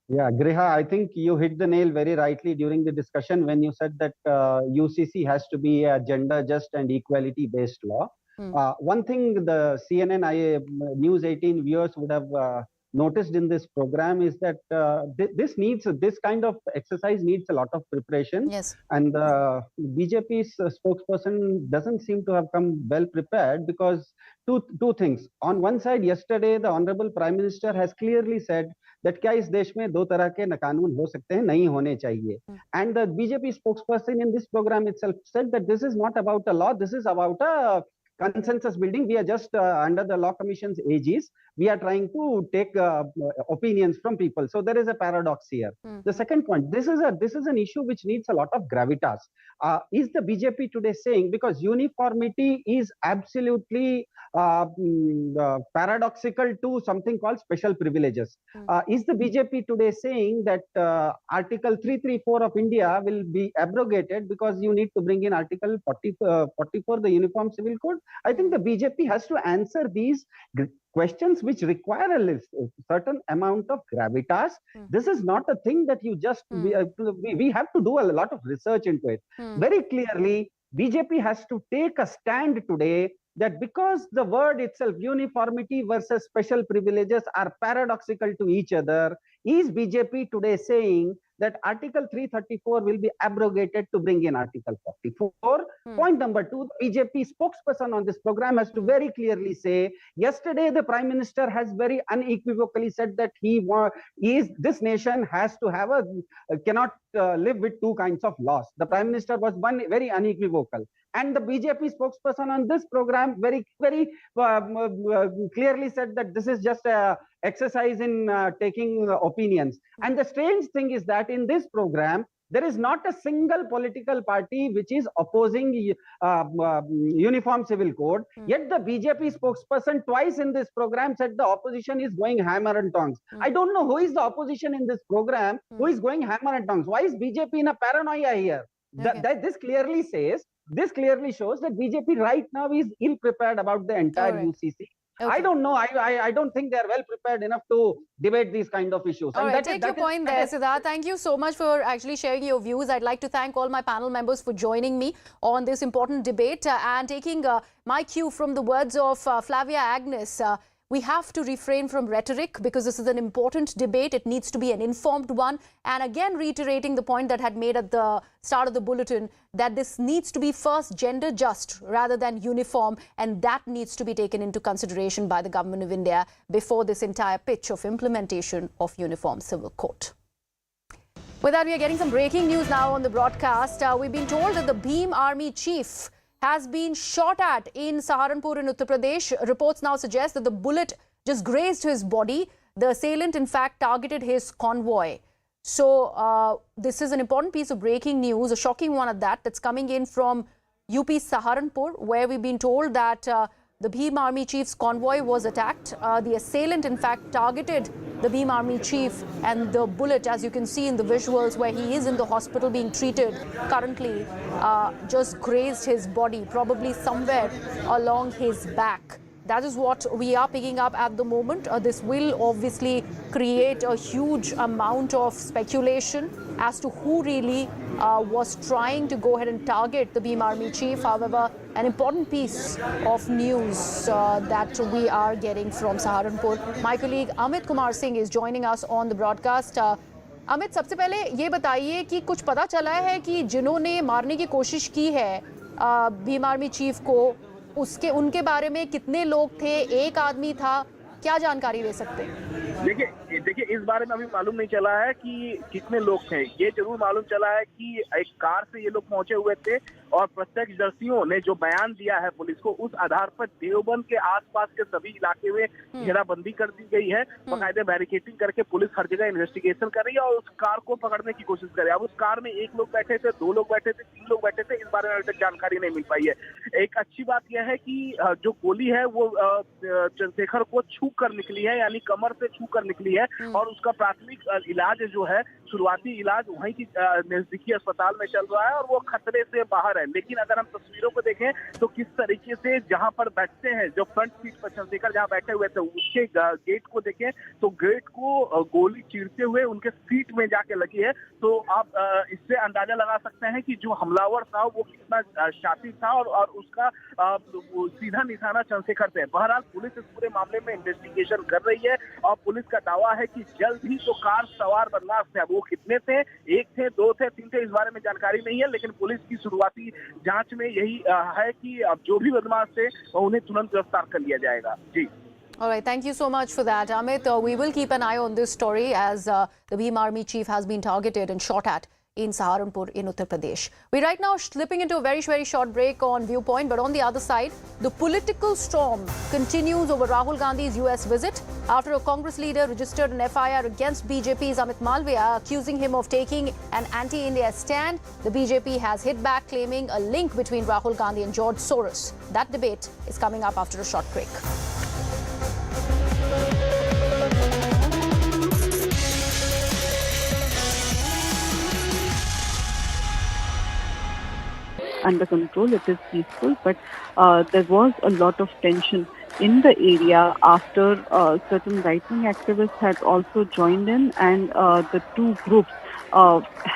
[SPEAKER 9] Yeah, Griha, I think you hit the nail very rightly during the discussion when you said that UCC has to be a gender just and equality based law. One thing the CNN, News18 viewers would have noticed in this program is that this kind of exercise needs a lot of preparation.
[SPEAKER 1] Yes.
[SPEAKER 9] And BJP's spokesperson doesn't seem to have come well prepared because two things. On one side, yesterday the Honorable Prime Minister has clearly said that क्या इस देश में दो तरह के कानून हो सकते हैं, नहीं होने चाहिए. And the BJP spokesperson in this program itself said that this is not about a law, this is about a consensus building. We are just under the Law Commission's aegis. We are trying to take opinions from people. So there is a paradox here. The second point, this is an issue which needs a lot of gravitas. Is the BJP today saying, because uniformity is absolutely paradoxical to something called special privileges. Is the BJP today saying that Article 334 of India will be abrogated because you need to bring in Article 44, the Uniform Civil Code? I think the BJP has to answer these questions which require a certain amount of gravitas. This is not a thing that you just, we have to do a lot of research into it. Very clearly, BJP has to take a stand today that because the word itself, uniformity versus special privileges, are paradoxical to each other, is BJP today saying that Article 334 will be abrogated to bring in Article 44? Point number two, the BJP spokesperson on this program has to very clearly say, yesterday the Prime Minister has very unequivocally said that this nation has to have cannot live with two kinds of laws. The Prime Minister was very unequivocal. And the BJP spokesperson on this program very clearly said that this is just a exercise in taking opinions. And the strange thing is that in this program, there is not a single political party which is opposing Uniform Civil Code. Yet the BJP spokesperson twice in this program said the opposition is going hammer and tongs. I don't know who is the opposition in this program who is going hammer and tongs. Why is BJP in a paranoia here? This clearly shows that BJP right now is ill-prepared about the entire UCC. I don't know. I don't think they are well prepared enough to debate these kind of issues.
[SPEAKER 1] All right, take your point there, Siddharth. Thank you so much for actually sharing your views. I'd like to thank all my panel members for joining me on this important debate and taking my cue from the words of Flavia Agnes. We have to refrain from rhetoric because this is an important debate. It needs to be an informed one. And again, reiterating the point that I had made at the start of the bulletin, that this needs to be first gender just rather than uniform. And that needs to be taken into consideration by the Government of India before this entire pitch of implementation of Uniform Civil Code. With that, we are getting some breaking news now on the broadcast. We've been told that the Bhim Army chief has been shot at in Saharanpur in Uttar Pradesh. Reports now suggest that the bullet just grazed his body. The assailant, in fact, targeted his convoy. So this is an important piece of breaking news, a shocking one at that, that's coming in from UP Saharanpur, where we've been told that the Bhim Army chief's convoy was attacked. The assailant, in fact, targeted the Bhim Army chief, and the bullet, as you can see in the visuals where he is in the hospital being treated currently, just grazed his body, probably somewhere along his back. That is what we are picking up at the moment. This will obviously create a huge amount of speculation as to who really was trying to go ahead and target the Bhim Army chief. However, an important piece of news that we are getting from Saharanpur. My colleague Amit Kumar Singh is joining us on the broadcast. Amit, सबसे पहले ये बताइए कि कुछ पता चला है कि जिन्होंने मारने की कोशिश की है भीम आर्मी चीफ को, उनके बारे में कितने लोग थे, एक आदमी था, क्या जानकारी दे सकते हैं?
[SPEAKER 14] देखिए इस बारे में अभी मालूम नहीं चला है कि कितने लोग थे। ये जरूर मालूम चला है कि एक कार से ये लोग पहुंचे हुए थे और प्रत्यक्षदर्शियों ने जो बयान दिया है पुलिस को, उस आधार पर देवबंद के आसपास के सभी इलाके में घेराबंदी कर दी गई है। बाकायदे बैरिकेडिंग करके पुलिस हर जगह इन्वेस्टिगेशन कर रही है और उस कार को पकड़ने की कोशिश कर रही है। अब उस कार में एक लोग बैठे थे, दो लोग बैठे थे, तीन लोग बैठे थे, इस बारे में अभी तक जानकारी नहीं मिल पाई है। एक अच्छी बात यह है कि जो गोली है वो चंद्रशेखर को छू कर निकली है, यानी कमर से छू कर निकली है और उसका प्राथमिक इलाज जो है शुरुआती इलाज वहीं की नजदीकी अस्पताल में चल रहा है और वो खतरे से बाहर है। लेकिन अगर हम तस्वीरों को देखें तो किस तरीके से जहां पर बैठते हैं, जो फ्रंट सीट पर चंद्रशेखर जहां बैठे हुए थे, उसके गेट को देखें तो गेट को गोली चीरते हुए उनके सीट में जाके लगी है। तो आप इससे अंदाजा लगा सकते हैं कि जो हमलावर था वो कितना शातिर था और उसका सीधा निशाना चंद्रशेखर थे। बहरहाल पुलिस इस पूरे मामले में इन्वेस्टिगेशन कर रही है और पुलिस का दावा है कि जल्द ही जो कार सवार बदमाश थे, वो कितने थे, 1 थे, 2 थे, 3 थे, इस बारे में जानकारी नहीं है। लेकिन पुलिस की शुरुआती जांच में यही है कि अब जो भी बदमाश थे उन्हें तुरंत गिरफ्तार कर लिया जाएगा। जी।
[SPEAKER 1] All right, thank you so much for that, Amit. We will keep an eye on this story as the Bhim Army chief has been targeted and shot at in Saharanpur in Uttar Pradesh. We're right now slipping into a very short break on Viewpoint, but on the other side, the political storm continues over Rahul Gandhi's US visit after a Congress leader registered an FIR against BJP's Amit Malviya, accusing him of taking an anti-India stand. The BJP has hit back, claiming a link between Rahul Gandhi and George Soros. That debate is coming up after a short break.
[SPEAKER 15] Under control, it is peaceful, but there was a lot of tension in the area after certain right-wing activists had also joined in, and the two groups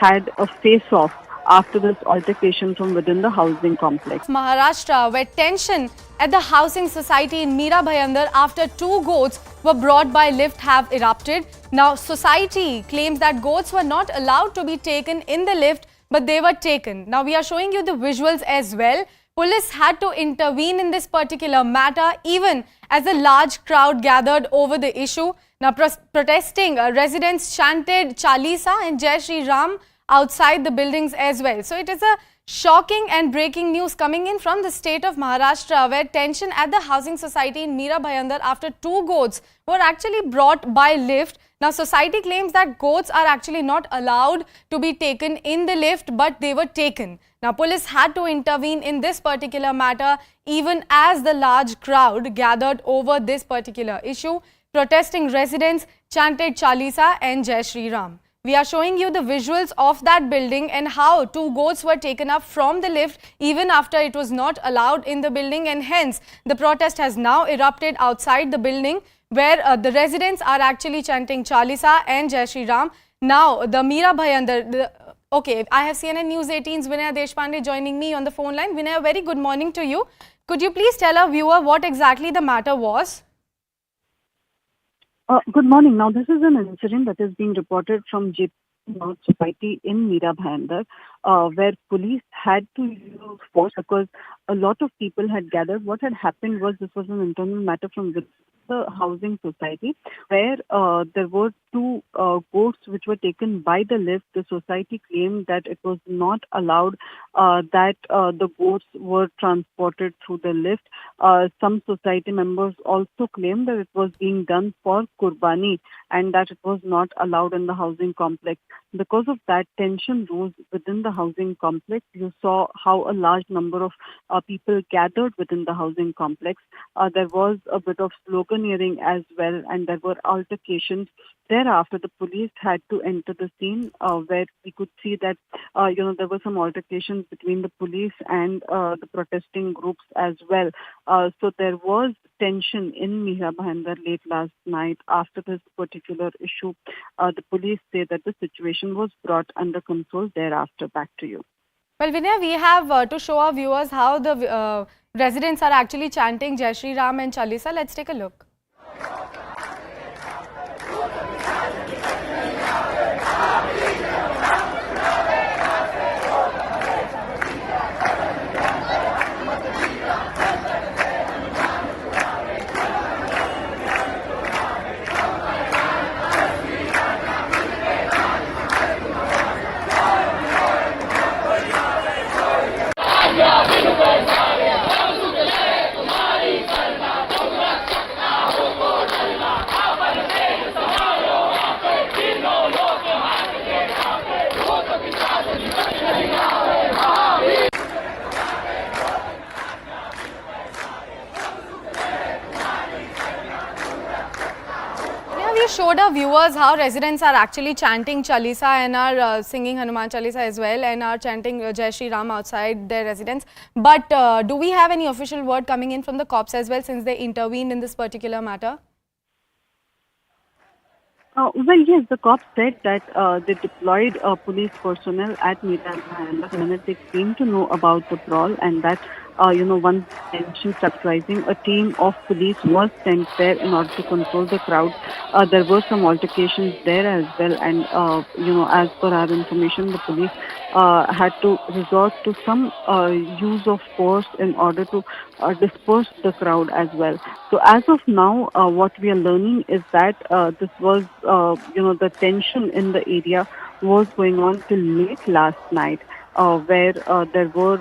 [SPEAKER 15] had a face-off after this altercation from within the housing complex.
[SPEAKER 16] Maharashtra, where tension at the housing society in Mira Bhayandar after 2 goats were brought by lift have erupted. Now, society claims that goats were not allowed to be taken in the lift, but they were taken. Now, we are showing you the visuals as well. Police had to intervene in this particular matter, even as a large crowd gathered over the issue. Now, protesting residents chanted Chalisa and Jai Shri Ram outside the buildings as well. So it is a shocking and breaking news coming in from the state of Maharashtra, where tension at the housing society in Mira Bhayandar after 2 goats were actually brought by lift. Now, society claims that goats are actually not allowed to be taken in the lift, but they were taken. Now, police had to intervene in this particular matter, even as the large crowd gathered over this particular issue. Protesting residents chanted Chalisa and Jai Shri Ram. We are showing you the visuals of that building and how 2 goats were taken up from the lift even after it was not allowed in the building, and hence the protest has now erupted outside the building, where the residents are actually chanting Chalisa and Jai Shri Ram. Now, the Mira Bhayandar, okay, I have CNN News 18's Vinay Deshpande joining me on the phone line. Vinay, a very good morning to you. Could you please tell our viewer what exactly the matter was?
[SPEAKER 15] Good morning. Now, this is an incident that is being reported from JP North Society in Mira Bhayandar, where police had to use force because a lot of people had gathered. What had happened was this was an internal matter from the housing society, where there were 2 goats which were taken by the lift. The society claimed that it was not allowed that the goats were transported through the lift. Some society members also claimed that it was being done for Qurbani and that it was not allowed in the housing complex. Because of that, tension rose within the housing complex. You saw how a large number of people gathered within the housing complex. There was a bit of sloganeering as well, and there were altercations. Thereafter, the police had to enter the scene, where we could see that there were some altercations between the police and the protesting groups as well. So there was tension in Mira Bhayandar late last night after this particular issue. The police say that the situation was brought under control thereafter. Back to you.
[SPEAKER 16] Well, Vinay, we have to show our viewers how the residents are actually chanting Jai Shri Ram and Chalisa. Let's take a look. showed our viewers how residents are actually chanting Chalisa and are singing Hanuman Chalisa as well and are chanting Jai Shri Ram outside their residence. But do we have any official word coming in from the cops as well since they intervened in this particular matter?
[SPEAKER 15] Well, yes, the cops said that they deployed police personnel at Mira Bhayandar the minute they came to know about the brawl, and that, once tension started rising, a team of police was sent there in order to control the crowd. There were some altercations there as well, and, as per our information, the police had to resort to some use of force in order to disperse the crowd as well. So as of now, what we are learning is that this was, the tension in the area was going on till late last night, where there were,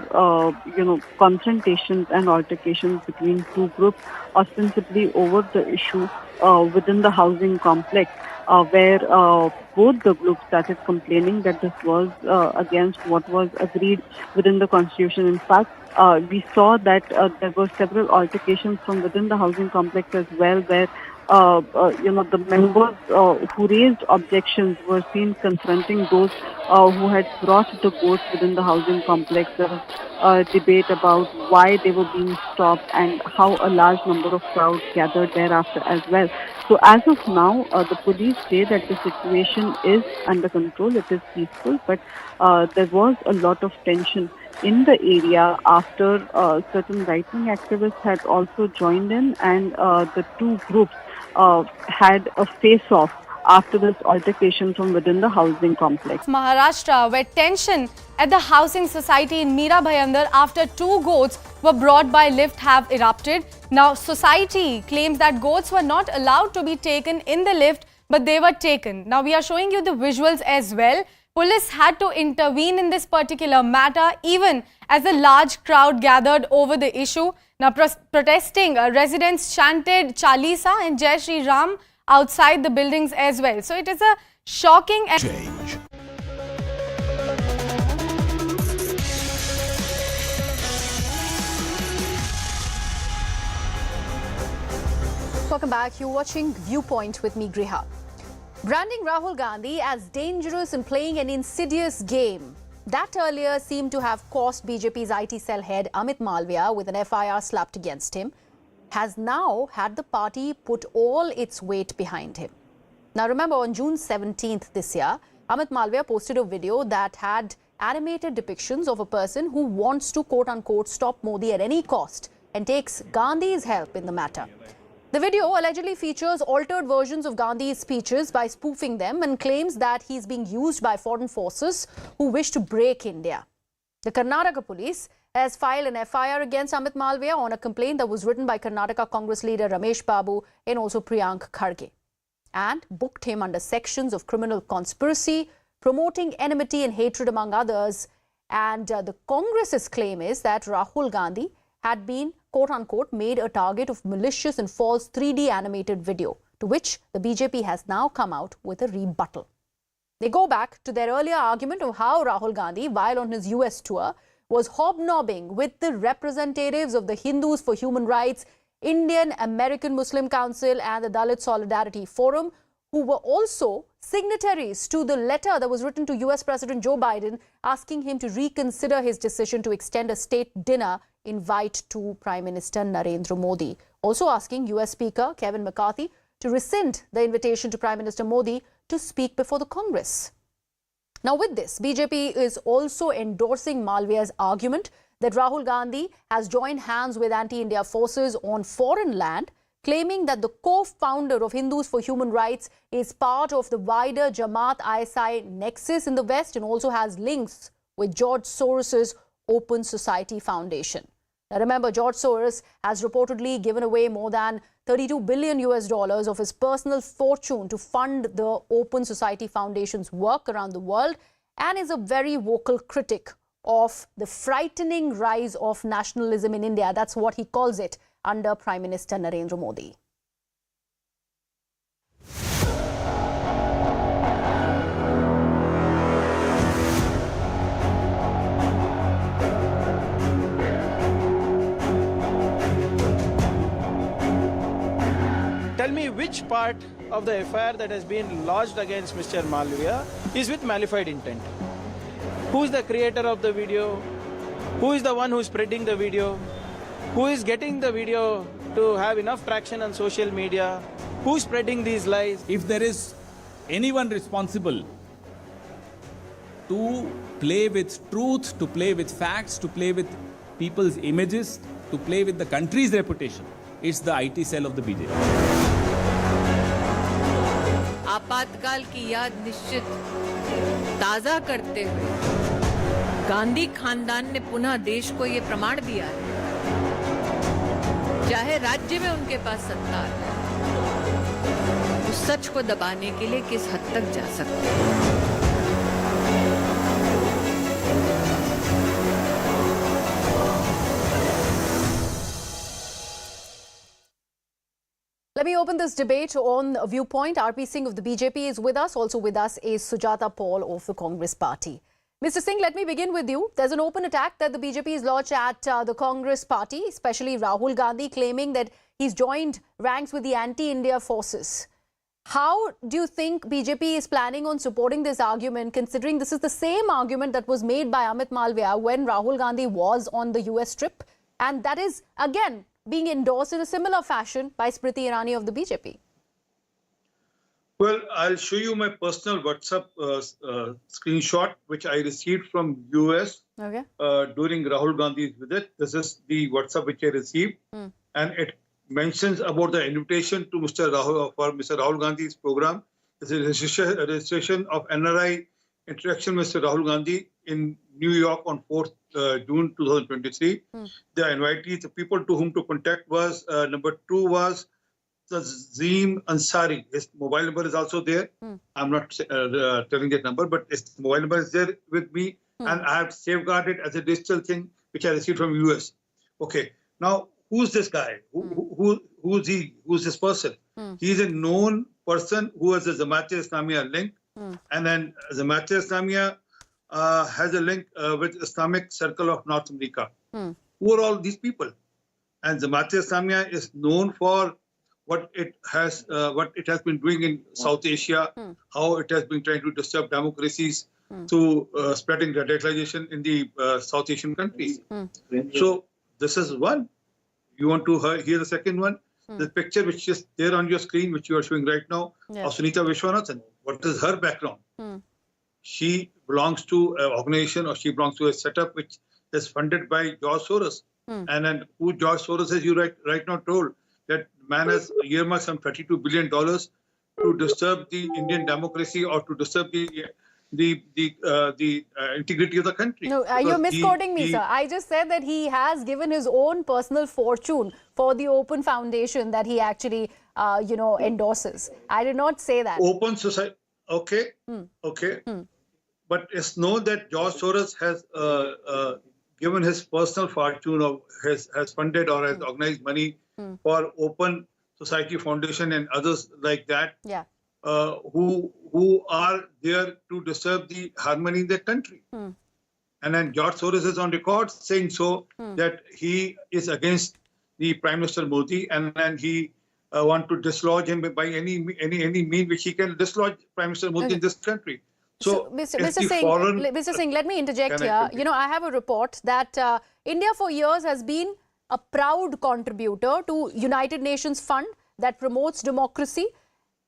[SPEAKER 15] confrontations and altercations between two groups, ostensibly over the issue within the housing complex, where both the groups started complaining that this was against what was agreed within the constitution. In fact, we saw that there were several altercations from within the housing complex as well, where the members who raised objections were seen confronting those who had brought the goats within the housing complex. There was a debate about why they were being stopped and how a large number of crowds gathered thereafter as well. So as of now, the police say that the situation is under control, it is peaceful, but there was a lot of tension in the area after certain right-wing activists had also joined in, and the two groups had a face-off after this altercation from within the housing complex.
[SPEAKER 16] Maharashtra, where tension at the housing society in Mira Bhayandar after two goats were brought by lift have erupted. Now, society claims that goats were not allowed to be taken in the lift, but they were taken. Now, we are showing you the visuals as well. Police had to intervene in this particular matter, even as a large crowd gathered over the issue. Now, protesting residents chanted Chalisa and Jai Shri Ram outside the buildings as well. So, it is a shocking change.
[SPEAKER 1] Welcome back. You're watching Viewpoint with me, Griha. Branding Rahul Gandhi as dangerous and playing an insidious game. That earlier seemed to have cost BJP's IT cell head Amit Malviya with an FIR slapped against him, has now had the party put all its weight behind him. Now remember, on June 17th this year, Amit Malviya posted a video that had animated depictions of a person who wants to quote-unquote stop Modi at any cost and takes Gandhi's help in the matter. The video allegedly features altered versions of Gandhi's speeches by spoofing them and claims that he's being used by foreign forces who wish to break India. The Karnataka police has filed an FIR against Amit Malviya on a complaint that was written by Karnataka Congress leader Ramesh Babu and also Priyank Kharge, and booked him under sections of criminal conspiracy, promoting enmity and hatred among others. And the Congress's claim is that Rahul Gandhi had been quote-unquote made a target of malicious and false 3D animated video, to which the BJP has now come out with a rebuttal. They go back to their earlier argument of how Rahul Gandhi, while on his US tour, was hobnobbing with the representatives of the Hindus for Human Rights, Indian American Muslim Council and the Dalit Solidarity Forum, who were also signatories to the letter that was written to US President Joe Biden asking him to reconsider his decision to extend a state dinner invite to Prime Minister Narendra Modi. Also asking US Speaker Kevin McCarthy to rescind the invitation to Prime Minister Modi to speak before the Congress. Now with this, BJP is also endorsing Malviya's argument that Rahul Gandhi has joined hands with anti-India forces on foreign land, claiming that the co-founder of Hindus for Human Rights is part of the wider Jamaat-ISI nexus in the West and also has links with George Soros's Open Society Foundation. Now remember, George Soros has reportedly given away more than $32 billion of his personal fortune to fund the Open Society Foundation's work around the world and is a very vocal critic of the frightening rise of nationalism in India. That's what he calls it under Prime Minister Narendra Modi.
[SPEAKER 17] Tell me which part of the FIR that has been lodged against Mr. Malviya is with malified intent. Who is the creator of the video? Who is the one who is spreading the video? Who is getting the video to have enough traction on social media? Who is spreading these lies?
[SPEAKER 18] If there is anyone responsible to play with truth, to play with facts, to play with people's images, to play with the country's reputation, it's the IT cell of the BJP.
[SPEAKER 19] आपातकाल की याद निश्चित ताजा करते हुए गांधी खानदान ने पुनः देश को ये प्रमाण दिया है, चाहे राज्य में उनके पास सत्ता है, उस सच को दबाने के लिए किस हद तक जा सकते हैं।
[SPEAKER 1] Let me open this debate on Viewpoint. RP Singh of the BJP is with us. Also with us is Sujata Paul of the Congress Party. Mr. Singh, let me begin with you. There's an open attack that the BJP has launched at the Congress Party, especially Rahul Gandhi, claiming that he's joined ranks with the anti-India forces. How do you think BJP is planning on supporting this argument, considering this is the same argument that was made by Amit Malviya when Rahul Gandhi was on the US trip? And that is, again, being endorsed in a similar fashion by Smriti Irani of the BJP.
[SPEAKER 20] Well, I'll show you my personal WhatsApp screenshot, which I received from US during Rahul Gandhi's visit. This is the WhatsApp which I received. And it mentions about the invitation to Mr. Rahul Gandhi's program. It's a registration of NRI interaction with Mr. Rahul Gandhi in New York on 4th June 2023. The invitees, the people to whom to contact was, number 2 was Tazim Ansari. His mobile number is also there. I'm not telling that number, but his mobile number is there with me. And I have safeguarded as a digital thing, which I received from US. Okay. Now, who's this guy? Who's he? Who's this person? He's a known person who has a Jamaat-e-Islamiyya link. And then Jamaat-e-Islamiyya has a link with Islamic Circle of North America. Who are all these people? And Jamaat-e-Islamiyya is known for what it has been doing in South Asia, how it has been trying to disturb democracies through spreading radicalization in the South Asian countries. So this is one. You want to hear the second one? The picture which is there on your screen, which you are showing right now, of Sunita Vishwanathan. What is her background? She belongs to an organization, or she belongs to a setup which is funded by George Soros. And then who George Soros, as you right now told, that man has earmarked some $32 billion to disturb the Indian democracy or to disturb the integrity of the country.
[SPEAKER 1] No, you're misquoting me, sir. I just said that he has given his own personal fortune for the Open Foundation that he actually, endorses. I did not say that.
[SPEAKER 20] Open society. Okay. Okay. But it's known that George Soros has given his personal fortune, or has funded or has organized money for Open Society Foundation and others like that, who are there to disturb the harmony in the country. And then George Soros is on record saying that he is against the Prime Minister Modi, and then he want to dislodge him by any mean which he can dislodge Prime Minister Modi in this country. So
[SPEAKER 1] Mr. Singh, let me interject here. I have a report that India for years has been a proud contributor to United Nations Fund that promotes democracy,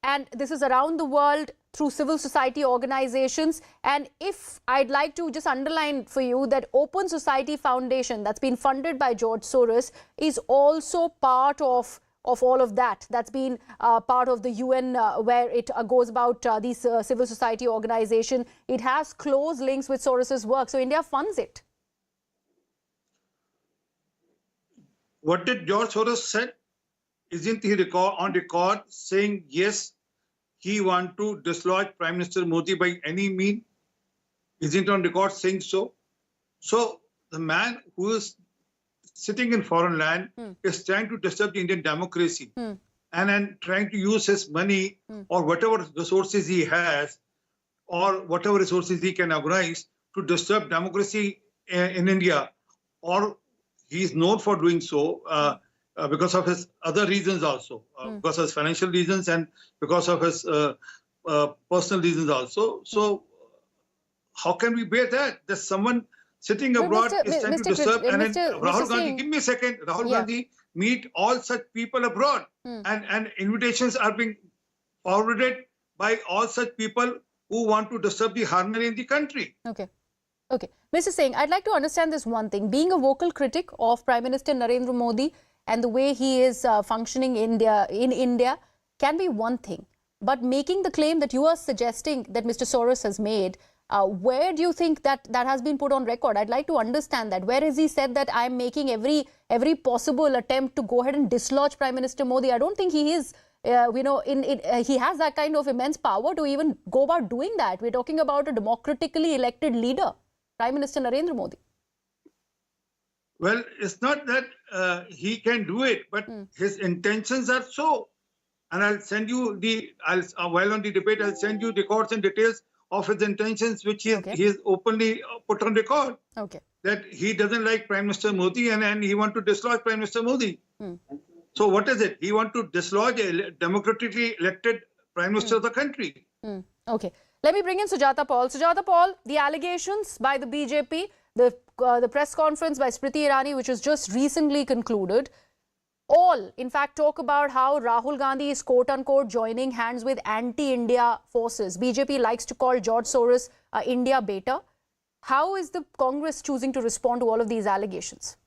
[SPEAKER 1] and this is around the world through civil society organizations. And if I'd like to just underline for you that Open Society Foundation that's been funded by George Soros is also part of all of that. That's been part of the UN where it goes about these civil society organizations. It has close links with Soros's work. So India funds it.
[SPEAKER 20] What did George Soros said? Isn't he on record saying, yes, he want to dislodge Prime Minister Modi by any mean? Isn't on record saying so? So the man who is sitting in foreign land is trying to disturb the Indian democracy and then trying to use his money or whatever resources he has or whatever resources he can organize to disturb democracy in India, or he is known for doing so. because of his other reasons also, because of his financial reasons and because of his personal reasons also. So how can we bear that? There's someone sitting abroad is trying to disturb. And then Rahul Gandhi, give me a second. Rahul Gandhi meet all such people abroad, and invitations are being forwarded by all such people who want to disturb the harmony in the country.
[SPEAKER 1] Okay. Okay. Mr. Singh, I'd like to understand this one thing. Being a vocal critic of Prime Minister Narendra Modi and the way he is functioning in India can be one thing. But making the claim that you are suggesting that Mr. Soros has made, where do you think that has been put on record? I'd like to understand that. Where has he said that I'm making every possible attempt to go ahead and dislodge Prime Minister Modi? I don't think he is, he has that kind of immense power to even go about doing that. We're talking about a democratically elected leader, Prime Minister Narendra Modi.
[SPEAKER 20] Well, it's not that he can do it, but his intentions are so. And I'll send you while on the debate, I'll send you records and details of his intentions, which he has openly put on record.
[SPEAKER 1] Okay.
[SPEAKER 20] That he doesn't like Prime Minister Modi and he wants to dislodge Prime Minister Modi. So what is it? He wants to dislodge a democratically elected Prime Minister of the country.
[SPEAKER 1] Okay. Let me bring in Sujata Paul. Sujata Paul, the allegations by the BJP, the press conference by Smriti Irani, which was just recently concluded, all, in fact, talk about how Rahul Gandhi is quote-unquote joining hands with anti-India forces. BJP likes to call George Soros India beta. How is the Congress choosing to respond to all of these allegations?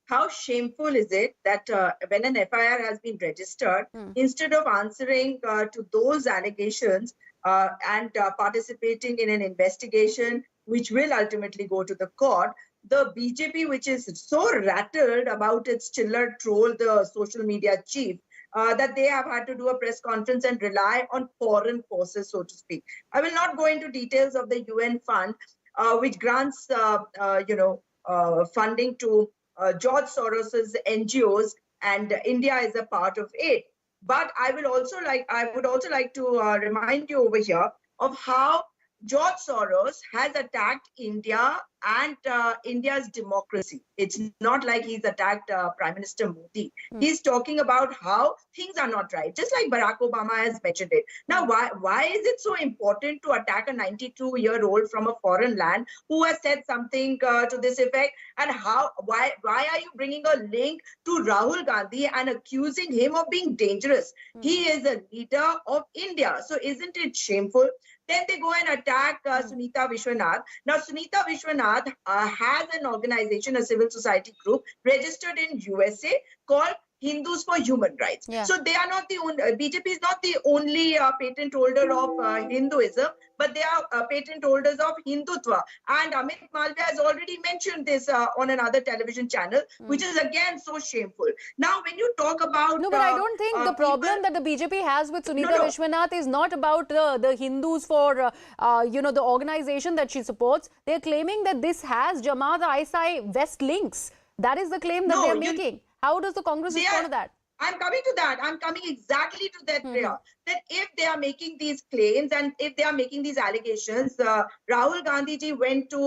[SPEAKER 21] How shameful is it that when an FIR has been registered, instead of answering to those allegations and participating in an investigation which will ultimately go to the court, the BJP, which is so rattled about its chiller troll, the social media chief, that they have had to do a press conference and rely on foreign forces, so to speak. I will not go into details of the UN fund, which grants, funding to George Soros's NGOs, and India is a part of it. But I would also like to remind you over here of how George Soros has attacked India and India's democracy. It's not like he's attacked Prime Minister Modi. He's talking about how things are not right, just like Barack Obama has mentioned it. Now, why is it so important to attack a 92-year-old from a foreign land who has said something to this effect? And why are you bringing a link to Rahul Gandhi and accusing him of being dangerous? He is a leader of India. So isn't it shameful? Then they go and attack Sunita Vishwanath. Now, Sunita Vishwanath has an organization, a civil society group, registered in USA called Hindus for Human Rights. So they are not the only, BJP is not the only patent holder of Hinduism, but they are patent holders of Hindutva. And Amit Malviya has already mentioned this on another television channel, which is again so shameful. Now, when you talk about...
[SPEAKER 1] No, but I don't think the problem that the BJP has with Sunita Vishwanath is not about the Hindus for, the organization that she supports. They're claiming that this has Jamaat-e West links. That is the claim that they're making. How does the Congress respond to that?
[SPEAKER 21] I'm coming to that. I'm coming exactly to that, Priya. That if they are making these claims and if they are making these allegations, Rahul Gandhi ji went to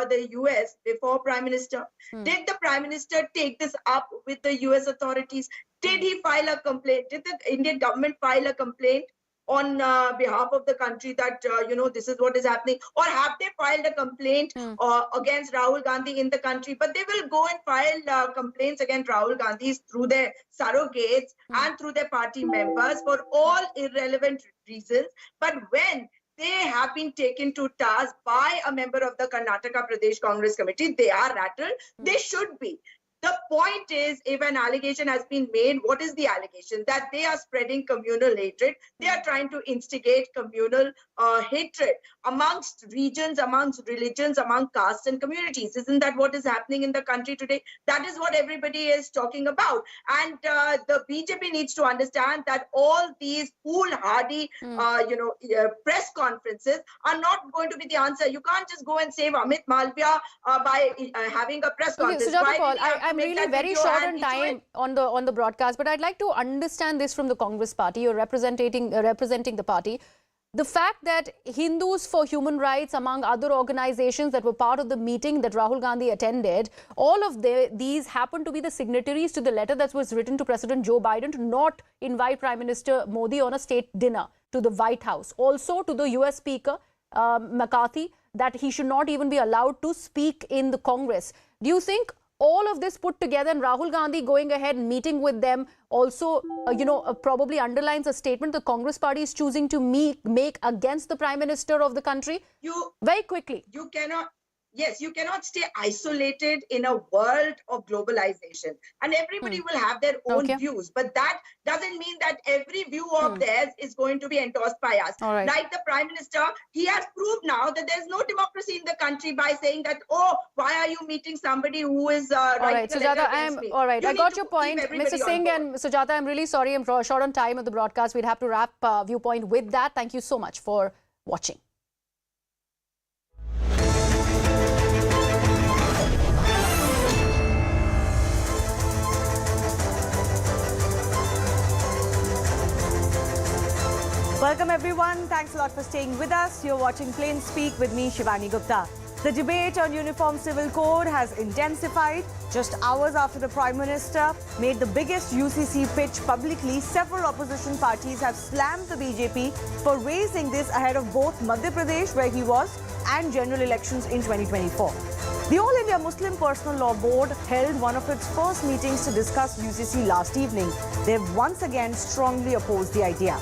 [SPEAKER 21] the US before Prime Minister. Did the Prime Minister take this up with the US authorities? Did he file a complaint? Did the Indian government file a complaint on behalf of the country that, this is what is happening? Or have they filed a complaint against Rahul Gandhi in the country? But they will go and file complaints against Rahul Gandhi through their surrogates and through their party members for all irrelevant reasons. But when they have been taken to task by a member of the Karnataka Pradesh Congress Committee, they are rattled. They should be. The point is, if an allegation has been made, what is the allegation? That they are spreading communal hatred. They are trying to instigate communal hatred amongst regions, amongst religions, among castes and communities. Isn't that what is happening in the country today? That is what everybody is talking about. And the BJP needs to understand that all these foolhardy, press conferences are not going to be the answer. You can't just go and save Amit Malviya by having a press conference.
[SPEAKER 1] Sujata Paul, I'm really very short on time on the broadcast, but I'd like to understand this from the Congress party. You're representing the party. the fact that Hindus for Human Rights, among other organizations that were part of the meeting that Rahul Gandhi attended, all of these happen to be the signatories to the letter that was written to President Joe Biden to not invite Prime Minister Modi on a state dinner to the White House. Also to the US Speaker McCarthy, that he should not even be allowed to speak in the Congress. Do you think all of this put together and Rahul Gandhi going ahead and meeting with them also, probably underlines a statement the Congress party is choosing to make against the Prime Minister of the country? Very quickly.
[SPEAKER 21] You cannot. Yes, you cannot stay isolated in a world of globalization, and everybody will have their own views, but that doesn't mean that every view of theirs is going to be endorsed by us.
[SPEAKER 1] Right.
[SPEAKER 21] Like the Prime Minister, he has proved now that there's no democracy in the country by saying that, oh, why are you meeting somebody who is
[SPEAKER 1] all right, Sujata, I got your point. Mr. Singh and Sujata, I'm really sorry, I'm short on time of the broadcast. We'd have to wrap Viewpoint with that. Thank you so much for watching.
[SPEAKER 2] Welcome everyone. Thanks a lot for staying with us. You're watching Plain Speak with me, Shivani Gupta. The debate on Uniform Civil Code has intensified. Just hours after the Prime Minister made the biggest UCC pitch publicly, several opposition parties have slammed the BJP for raising this ahead of both Madhya Pradesh, where he was, and general elections in 2024. The All India Muslim Personal Law Board held one of its first meetings to discuss UCC last evening. They've once again strongly opposed the idea.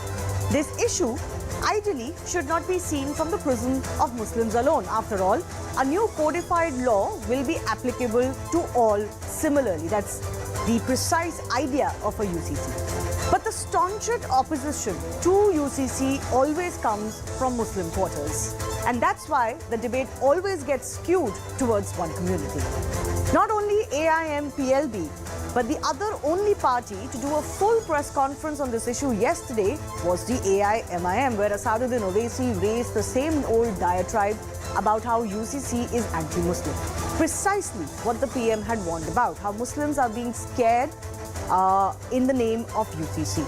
[SPEAKER 2] This issue ideally should not be seen from the prism of Muslims alone. After all, a new codified law will be applicable to all similarly. That's the precise idea of a UCC. But the staunchest opposition to UCC always comes from Muslim quarters. And that's why the debate always gets skewed towards one community. Not only AIM-PLB, but the other only party to do a full press conference on this issue yesterday was the AIMIM, where Asaduddin Owaisi raised the same old diatribe about how UCC is anti-Muslim. Precisely what the PM had warned about, how Muslims are being scared in the name of UCC.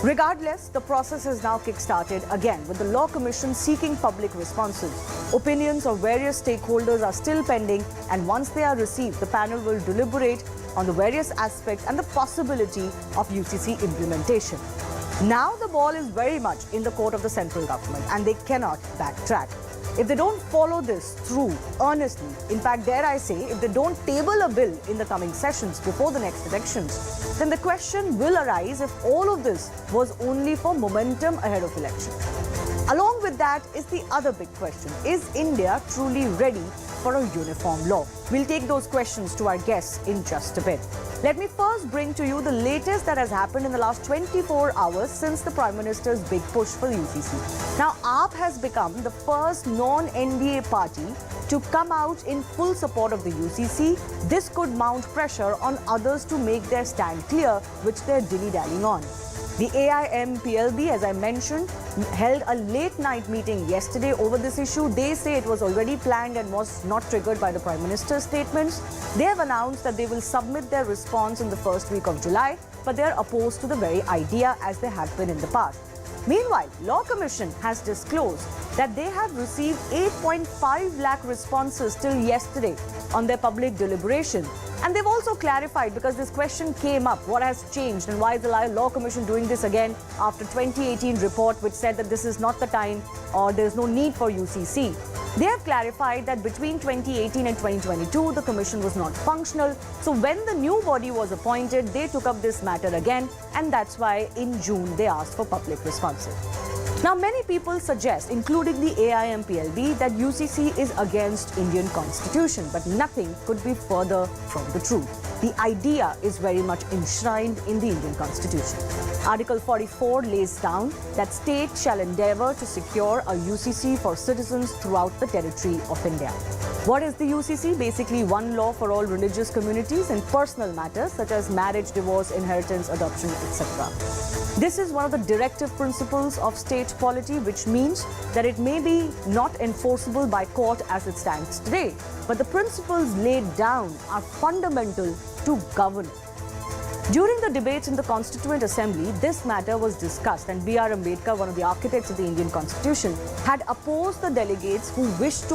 [SPEAKER 2] Regardless, the process has now kick-started again, with the Law Commission seeking public responses. Opinions of various stakeholders are still pending, and once they are received, the panel will deliberate on the various aspects and the possibility of UCC implementation. Now the ball is very much in the court of the central government, and they cannot backtrack. If they don't follow this through earnestly, in fact, dare I say, if they don't table a bill in the coming sessions before the next elections, then the question will arise if all of this was only for momentum ahead of election. Along with that is the other big question. Is India truly ready for a uniform law? We'll take those questions to our guests in just a bit. Let me first bring to you the latest that has happened in the last 24 hours since the Prime Minister's big push for UCC. Now, AAP has become the first non-NDA party to come out in full support of the UCC. This could mount pressure on others to make their stand clear, which they're dilly-dallying on. The AIM-PLB, as I mentioned, held a late-night meeting yesterday over this issue. They say it was already planned and was not triggered by the Prime Minister's statements. They have announced that they will submit their response in the first week of July, but they are opposed to the very idea as they have been in the past. Meanwhile, Law Commission has disclosed that they have received 8.5 lakh responses till yesterday on their public deliberation. And they've also clarified, because this question came up, what has changed and why is the Law Commission doing this again after 2018 report which said that this is not the time or there's no need for UCC. They have clarified that between 2018 and 2022, the commission was not functional. So when the new body was appointed, they took up this matter again, and that's why in June they asked for public responses. Now, many people suggest, including the AIM-PLB, that UCC is against Indian Constitution, but nothing could be further from the truth. The idea is very much enshrined in the Indian Constitution. Article 44 lays down that states shall endeavour to secure a UCC for citizens throughout the territory of India. What is the UCC? Basically, one law for all religious communities in personal matters such as marriage, divorce, inheritance, adoption, etc. This is one of the directive principles of state polity, which means that it may be not enforceable by court as it stands today, but the principles laid down are fundamental to governance. During the debates in the Constituent Assembly, this matter was discussed, and B.R. Ambedkar, one of the architects of the Indian Constitution, had opposed the delegates who wished to